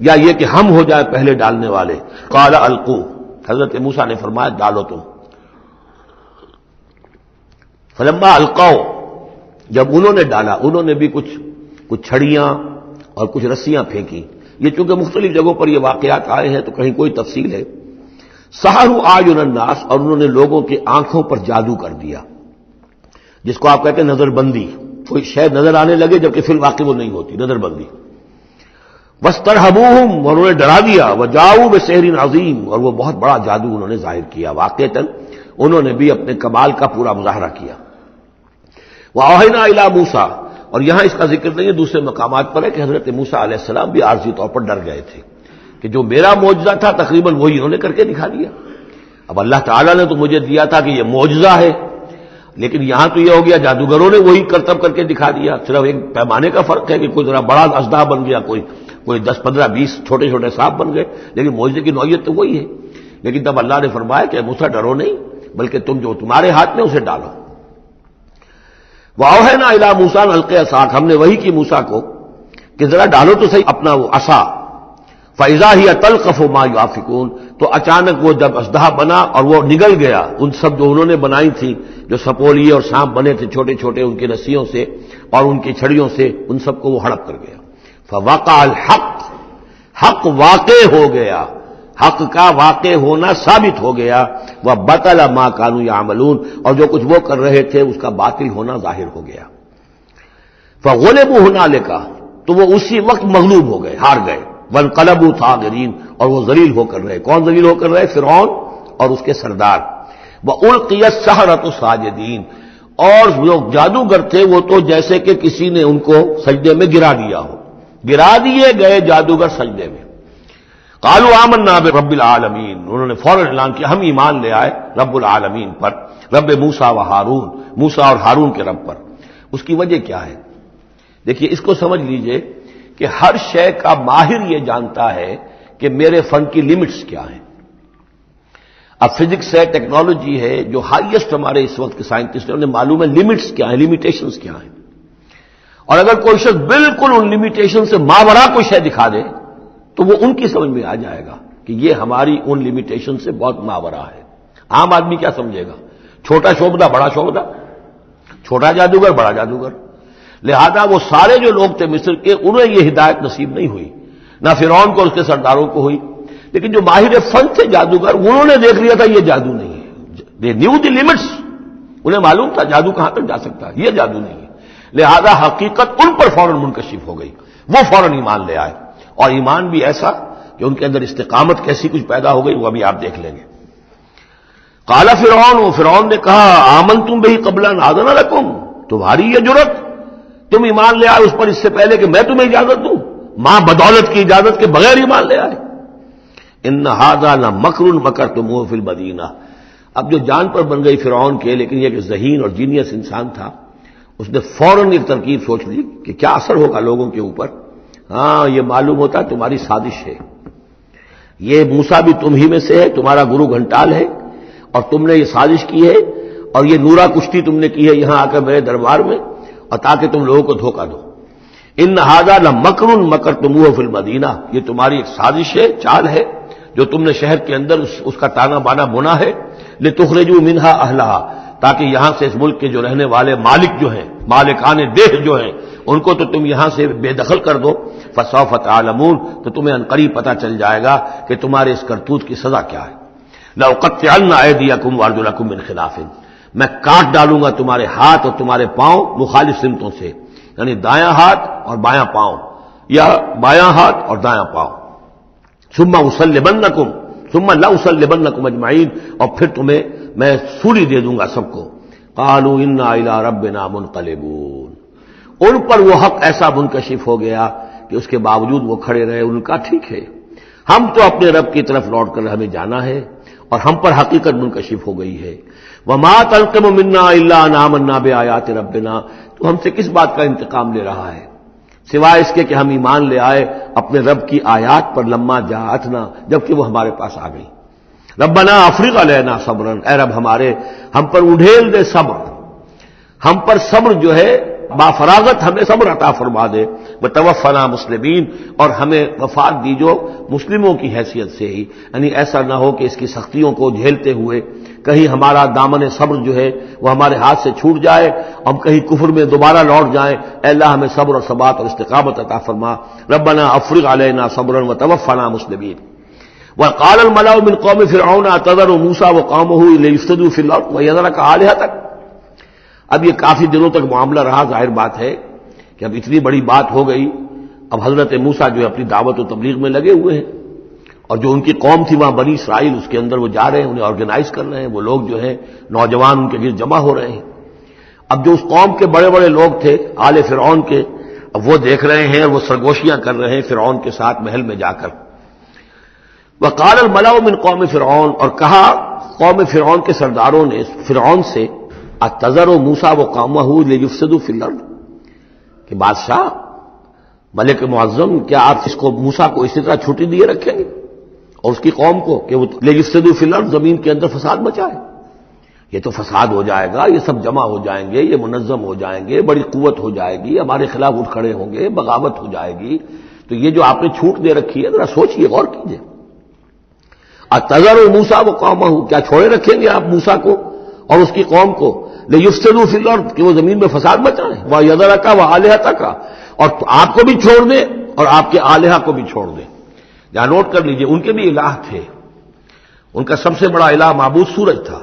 یا یہ کہ ہم ہو جائے پہلے ڈالنے والے؟ قال القوا، حضرت موسیٰ نے فرمایا ڈالو تم۔ فلما القوا، جب انہوں نے ڈالا، انہوں نے بھی کچھ چھڑیاں اور کچھ رسیاں پھینکی، یہ چونکہ مختلف جگہوں پر یہ واقعات آئے ہیں تو کہیں کوئی تفصیل ہے۔ سحروا اعین الناس، اور انہوں نے لوگوں کی آنکھوں پر جادو کر دیا، جس کو آپ کہتے ہیں نظر بندی، کوئی شے نظر آنے لگے جبکہ فی الواقع وہ نہیں ہوتی، نظر بندی۔ واسترهبوهم، اور انہوں نے ڈرا دیا، وجاؤوا بسحر عظیم، اور وہ بہت بڑا جادو انہوں نے ظاہر کیا، واقعتاً انہوں نے بھی اپنے کمال کا پورا مظاہرہ کیا۔ واوحینا الی موسیٰ، اور یہاں اس کا ذکر نہیں ہے، دوسرے مقامات پر ہے کہ حضرت موسیٰ علیہ السلام بھی عارضی طور پر ڈر گئے تھے کہ جو میرا معجزہ تھا تقریباً وہی انہوں نے کر کے دکھا دیا۔ اب اللہ تعالیٰ نے تو مجھے دیا تھا کہ یہ معجزہ ہے، لیکن یہاں تو یہ ہو گیا جادوگروں نے وہی کرتب کر کے دکھا دیا، صرف ایک پیمانے کا فرق ہے کہ کوئی ذرا بڑا اژدہا بن گیا، کوئی 10 15 20 چھوٹے چھوٹے سانپ بن گئے، لیکن معجزے کی نوعیت تو وہی ہے۔ لیکن تب اللہ نے فرمایا کہ موسیٰ ڈرو نہیں، بلکہ تم جو تمہارے ہاتھ میں اسے ڈالو۔ وَأَوْحَيْنَا إِلَىٰ مُوسَىٰ أَنْ أَلْقِ عَصَاكَ، ہم نے وہی کی موسیٰ کو کہ ذرا ڈالو تو صحیح اپنا وہ عصا۔ فَإِذَا هِيَ تَلْقَفُ مَا يَأْفِكُونَ، تو اچانک وہ جب اژدہا بنا اور وہ نگل گیا ان سب جو انہوں نے بنائی تھی، جو سپولیے اور سانپ بنے تھے چھوٹے چھوٹے ان کی رسیوں سے اور ان کی چھڑیوں سے، ان سب کو وہ ہڑپ کر گیا۔ فَوَقَعَ الْحَقُّ، حق واقع ہو گیا، حق کا واقع ہونا ثابت ہو گیا۔ وَبَطَلَ مَا كَانُوا يَعْمَلُونَ، اور جو کچھ وہ کر رہے تھے اس کا باطل ہونا ظاہر ہو گیا۔ فَغُلِبُوا هُنَالِكَ، تو وہ اسی وقت مغلوب ہو گئے، ہار گئے۔ وَانقَلَبُوا صَاغِرِينَ، اور وہ ذلیل ہو کر رہے، کون ذلیل ہو کر رہے؟ فرعون اور اس کے سردار۔ وَأُلْقِيَ السَّحَرَةُ سَاجِدِينَ، اور جو جادوگر تھے وہ تو جیسے کہ کسی نے ان کو سجدے میں گرا دیا ہو، گرا دیے گئے جادوگر سجدے میں۔ قالوا آمنا برب العالمین، انہوں نے فوراً اعلان کیا ہم ایمان لے آئے رب العالمین پر، رب موسیٰ و ہارون، موسیٰ اور ہارون کے رب پر۔ اس کی وجہ کیا ہے؟ دیکھیے اس کو سمجھ لیجئے کہ ہر شے کا ماہر یہ جانتا ہے کہ میرے فن کی لمٹس کیا ہیں۔ اب فزکس ہے، ٹیکنالوجی ہے، جو ہائیسٹ ہمارے اس وقت کے سائنٹسٹ ہیں انہیں معلوم ہے لمٹس کیا ہیں، لمیٹیشنز کیا ہیں، اور اگر کوئی شخص بالکل ان لمیٹیشن سے ماورا کوئی شے دکھا دے تو وہ ان کی سمجھ میں آ جائے گا کہ یہ ہماری ان لمیٹیشن سے بہت ماورا ہے۔ عام آدمی کیا سمجھے گا؟ چھوٹا شعبدہ بڑا شعبدہ، چھوٹا جادوگر بڑا جادوگر۔ لہذا وہ سارے جو لوگ تھے مصر کے انہیں یہ ہدایت نصیب نہیں ہوئی، نہ فرعون کو اور اس کے سرداروں کو ہوئی، لیکن جو ماہر فن تھے جادوگر انہوں نے دیکھ لیا تھا یہ جادو نہیں ہے، دے نیو دی لمٹس، انہیں معلوم تھا جادو کہاں تک جا سکتا ہے، یہ جادو نہیں ہے۔ لہذا حقیقت ان پر فوراً منکشف ہو گئی، وہ فوراً ایمان لے آئے، اور ایمان بھی ایسا کہ ان کے اندر استقامت کیسی کچھ پیدا ہو گئی وہ ابھی آپ دیکھ لیں گے۔ قال فرعون نے کہا آمنتم بہ قبل ان آذن لکم، تمہاری یہ جرت، تم ایمان لے آئے اس پر اس سے پہلے کہ میں تمہیں اجازت دوں، ماں بدولت کی اجازت کے بغیر ایمان لے آئے۔ ان ھذا لمکر مکرتموہ فی المدینہ، اب جو جان پر بن گئی فرعون کے، لیکن یہ کہ ذہین اور جینیس انسان تھا، اس نے فوراً ایک ترکیب سوچ لی کہ کیا اثر ہوگا لوگوں کے اوپر۔ ہاں یہ معلوم ہوتا ہے تمہاری سازش ہے، یہ موسیٰ بھی تم ہی میں سے ہے، تمہارا گرو گھنٹال ہے، اور تم نے یہ سازش کی ہے، اور یہ نورا کشتی تم نے کی ہے یہاں آ کر میرے دربار میں، اور تاکہ تم لوگوں کو دھوکہ دو۔ ان ھذا لمکر مکرتموہ فی المدینہ، یہ تمہاری ایک سازش ہے، چال ہے جو تم نے شہر کے اندر اس کا تانا بانا بنا ہے، لتخرجوا منہا اہلہا، تاکہ یہاں سے اس ملک کے جو رہنے والے مالک جو ہیں، مالکان دیہ جو ہیں، ان کو تو تم یہاں سے بے دخل کر دو۔ فسوف تعلمون، تو تمہیں عنقریب پتہ چل جائے گا کہ تمہارے اس کرتوت کی سزا کیا ہے۔ لأقطعن أيديكم وأرجلكم من خلاف، میں کاٹ ڈالوں گا تمہارے ہاتھ اور تمہارے پاؤں مخالف سمتوں سے، یعنی دایاں ہاتھ اور بایاں پاؤں، یا بایاں ہاتھ اور دایاں پاؤں۔ ثم أصلبنكم ثم لأصلبنكم أجمعين، اور پھر تمہیں میں سولی دے دوں گا سب کو۔ قالوا إنا إلى ربنا منقلبون، ان پر وہ حق ایسا منکشف ہو گیا کہ اس کے باوجود وہ کھڑے رہے، ان کا ٹھیک ہے، ہم تو اپنے رب کی طرف لوٹ کر ہمیں جانا ہے، اور ہم پر حقیقت منکشف ہو گئی ہے۔ وما تنقم منا الا ان آمنا بآیات ربنا، تو ہم سے کس بات کا انتقام لے رہا ہے سوائے اس کے کہ ہم ایمان لے آئے اپنے رب کی آیات پر، لما جاءتنا، جبکہ وہ ہمارے پاس آ گئی۔ ربنا افرغ علینا صبرا، اے رب ہمارے ہم پر اڈھیل دے صبر، ہم پر صبر جو ہے با فراغت ہمیں صبر عطا فرما دے، وتوفنا مسلمین، اور ہمیں وفات دیجو مسلموں کی حیثیت سے ہی، یعنی ایسا نہ ہو کہ اس کی سختیوں کو جھیلتے ہوئے کہیں ہمارا دامن صبر جو ہے وہ ہمارے ہاتھ سے چھوٹ جائے، ہم کہیں کفر میں دوبارہ لوٹ جائیں۔ اے اللہ ہمیں صبر اور ثبات اور استقامت عطا فرما۔ ربنا افرغ علینا صبرا وتوفنا مسلمین۔ وقال الملأ من قوم فرعون اتذر موسى وقومه ليفسدوا في الارض ويذرك آلهتك، اب یہ کافی دنوں تک معاملہ رہا، ظاہر بات ہے کہ اب اتنی بڑی بات ہو گئی، اب حضرت موسیٰ جو ہے اپنی دعوت و تبلیغ میں لگے ہوئے ہیں، اور جو ان کی قوم تھی وہاں بنی اسرائیل، اس کے اندر وہ جا رہے ہیں، انہیں آرگنائز کر رہے ہیں، وہ لوگ جو ہیں نوجوان ان کے گرد جمع ہو رہے ہیں۔ اب جو اس قوم کے بڑے بڑے لوگ تھے آل فرعون کے، اب وہ دیکھ رہے ہیں اور وہ سرگوشیاں کر رہے ہیں فرعون کے ساتھ محل میں جا کر۔ وقال الملأ من قوم فرعون، اور کہا قوم فرعون کے سرداروں نے فرعون سے، اتذر موسیٰ وقومہ لیفسدوا فی الارض، کہ بادشاہ ملک معظم کیا آپ اس کو موسیٰ کو اسی طرح چھٹی دیے رکھیں گے اور اس کی قوم کو کہ وہ لیفسدوا فی الارض، زمین کے اندر فساد مچائے؟ یہ تو فساد ہو جائے گا، یہ سب جمع ہو جائیں گے، یہ منظم ہو جائیں گے، بڑی قوت ہو جائے گی، ہمارے خلاف اٹھ کھڑے ہوں گے، بغاوت ہو جائے گی، تو یہ جو آپ نے چھوٹ دے رکھی ہے ذرا سوچئے، غور کیجئے۔ اتذر موسیٰ وقومہ، کیا چھوڑے رکھیں گے آپ موسیٰ کو اور اس کی قوم کو، لیفسدوا فی الارض، کہ وہ زمین میں فساد مچائیں، وَیَذَرَکَ وَآلِہَتَکَ، اور آپ کو بھی چھوڑ دیں اور آپ کے آلہہ کو بھی چھوڑ دیں۔ یہاں نوٹ کر لیجئے ان کے بھی الہ تھے، ان کا سب سے بڑا الہ معبود سورج تھا،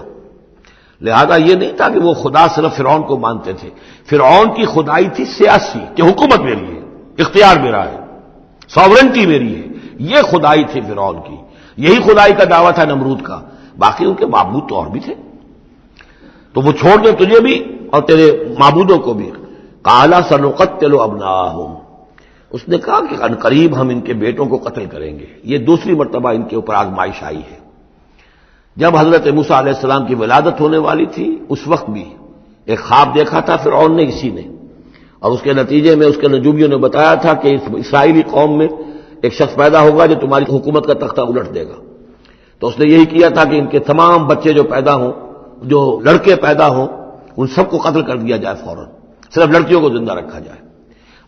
لہذا یہ نہیں تھا کہ وہ خدا صرف فرعون کو مانتے تھے، فرعون کی خدائی تھی سیاسی، کہ حکومت میری ہے، اختیار میرا ہے، ساورنٹی میری ہے، یہ خدائی تھی فرعون کی، یہی خدائی کا دعویٰ تھا نمرود کا، باقی ان کے معبود تو اور بھی تھے، تو وہ چھوڑ دیں تجھے بھی اور تیرے معبودوں کو بھی۔ قال سنقتل ابناءهم، اس نے کہا کہ عنقریب ہم ان کے بیٹوں کو قتل کریں گے. یہ دوسری مرتبہ ان کے اوپر آزمائش آئی ہے. جب حضرت موسیٰ علیہ السلام کی ولادت ہونے والی تھی اس وقت بھی ایک خواب دیکھا تھا فرعون نے اسی نے، اور اس کے نتیجے میں اس کے نجومیوں نے بتایا تھا کہ اسرائیلی قوم میں ایک شخص پیدا ہوگا جو تمہاری حکومت کا تختہ الٹ دے گا. تو اس نے یہی کیا تھا کہ ان کے تمام بچے جو پیدا ہوں، جو لڑکے پیدا ہوں، ان سب کو قتل کر دیا جائے فوراً، صرف لڑکیوں کو زندہ رکھا جائے.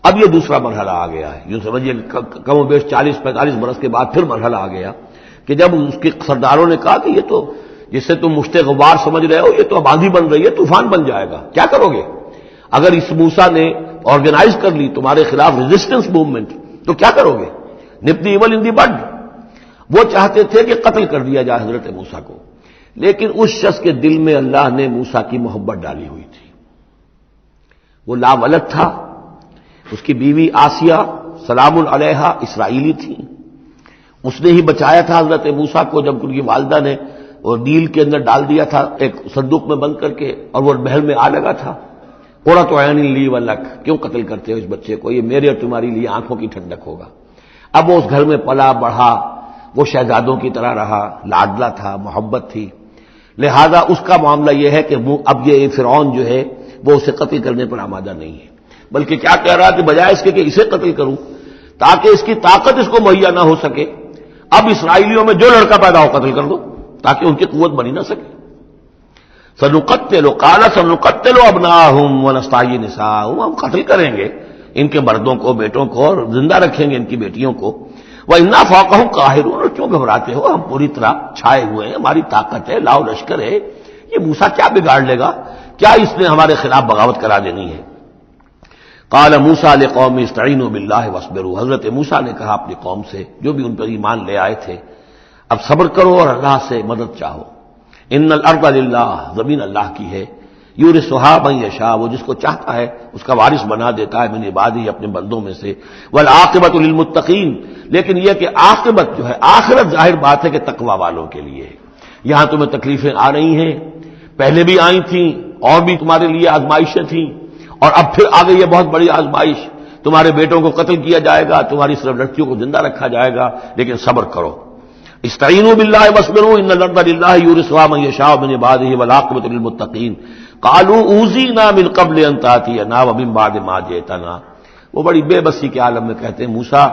اب یہ دوسرا مرحلہ آ گیا ہے. یوں سمجھیے کم و بیش 40-45 برس کے بعد پھر مرحلہ آ گیا کہ جب اس کے سرداروں نے کہا کہ یہ تو جسے تم مشت غبار سمجھ رہے ہو یہ تو اب آندھی بن رہی ہے، طوفان بن جائے گا، کیا کرو گے؟ اگر اس موسیٰ نے آرگنائز کر لی تمہارے خلاف ریزسٹنس موومنٹ تو کیا کرو گے؟ نپ دی ایول ان دی بڈ. وہ چاہتے تھے کہ قتل کر دیا جائے حضرت موسیٰ کو، لیکن اس شخص کے دل میں اللہ نے موسیٰ کی محبت ڈالی ہوئی تھی. وہ لا ولد تھا. اس کی بیوی آسیہ سلام علیہا اسرائیلی تھی. اس نے ہی بچایا تھا حضرت موسیٰ کو جب ان کی والدہ نے وہ نیل کے اندر ڈال دیا تھا ایک صندوق میں بند کر کے، اور وہ محل میں آ لگا تھا. قرۃ عین لی ولک، کیوں قتل کرتے ہو اس بچے کو؟ یہ میرے اور تمہاری لیے آنکھوں کی ٹھنڈک ہوگا. اب وہ اس گھر میں پلا بڑھا، وہ شہزادوں کی طرح رہا، لاڈلا تھا، محبت تھی. لہذا اس کا معاملہ یہ ہے کہ اب یہ فرعون جو ہے وہ اسے قتل کرنے پر آمادہ نہیں ہے، بلکہ کیا کہہ رہا کہ بجائے اس کے کہ اسے قتل کروں تاکہ اس کی طاقت اس کو مہیا نہ ہو سکے، اب اسرائیلیوں میں جو لڑکا پیدا ہو قتل کر دو تاکہ ان کی قوت بنی نہ سکے. سنقتل قال سنقتل ابناءهم ونستحيي نساءهم، ہم قتل کریں گے ان کے مردوں کو، بیٹوں کو، اور زندہ رکھیں گے ان کی بیٹیوں کو. وَإِنَّا فَوْقَهُمْ قَاهِرُونَ، اور کیوں گھبراتے ہو؟ ہم پوری طرح چھائے ہوئے ہیں، ہماری طاقت ہے، لاؤ لشکر ہے. یہ موسیٰ کیا بگاڑ لے گا؟ کیا اس نے ہمارے خلاف بغاوت کرا دینی ہے؟ قال موسیٰ لقومہ استعینوا باللہ واصبروا، حضرت موسیٰ نے کہا اپنی قوم سے جو بھی ان پر ایمان لے آئے تھے، اب صبر کرو اور اللہ سے مدد چاہو. ان الارض للہ، زمین اللہ کی ہے. یورثھا من یشاء، وہ جس کو چاہتا ہے اس کا وارث بنا دیتا ہے، من عبادہ، اپنے بندوں میں سے. والعاقبۃ للمتقین، لیکن یہ کہ عاقبت جو ہے، آخرت ظاہر بات ہے کہ تقوی والوں کے لیے ہے. یہاں تمہیں تکلیفیں آ رہی ہیں، پہلے بھی آئی تھیں اور بھی تمہارے لیے آزمائشیں تھیں، اور اب پھر آ گئی یہ بہت بڑی آزمائش. تمہارے بیٹوں کو قتل کیا جائے گا، تمہاری صرف لڑکیوں کو زندہ رکھا جائے گا، لیکن صبر کرو. استعینوا باللہ واصبروا ان الارض للہ یورثھا من یشاء من عبادہ والعاقبۃ للمتقین. قالوا اوذینا من قبل ان تاتینا ومن بعد ما جئتنا، وہ بڑی بے بسی کے عالم میں کہتے ہیں موسیٰ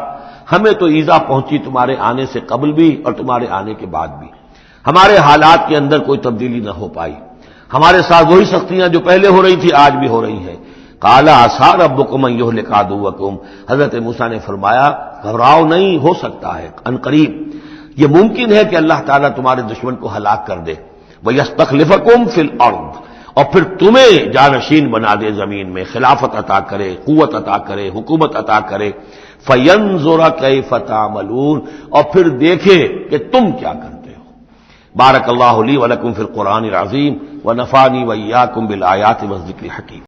ہمیں تو ایذا پہنچی تمہارے آنے سے قبل بھی اور تمہارے آنے کے بعد بھی، ہمارے حالات کے اندر کوئی تبدیلی نہ ہو پائی، ہمارے ساتھ وہی سختیاں جو پہلے ہو رہی تھی آج بھی ہو رہی ہیں. قال عسى ربكم ان يهلك عدوكم، حضرت موسیٰ نے فرمایا گھبراؤ نہیں، ہو سکتا ہے عنقریب یہ ممکن ہے کہ اللہ تعالیٰ تمہارے دشمن کو ہلاک کر دے. وَيَسْتَخْلِفَكُمْ فِي الْأَرْضِ، اور پھر تمہیں جانشین بنا دے زمین میں، خلافت عطا کرے، قوت عطا کرے، حکومت عطا کرے. فَيَنْظُرَ كَيْفَ تَعْمَلُونَ، اور پھر دیکھے کہ تم کیا کرتے ہو. بارک اللہ لی ولکم فی القرآن العظیم ونفعنی وإیاکم بالآیات والذکر الحکیم.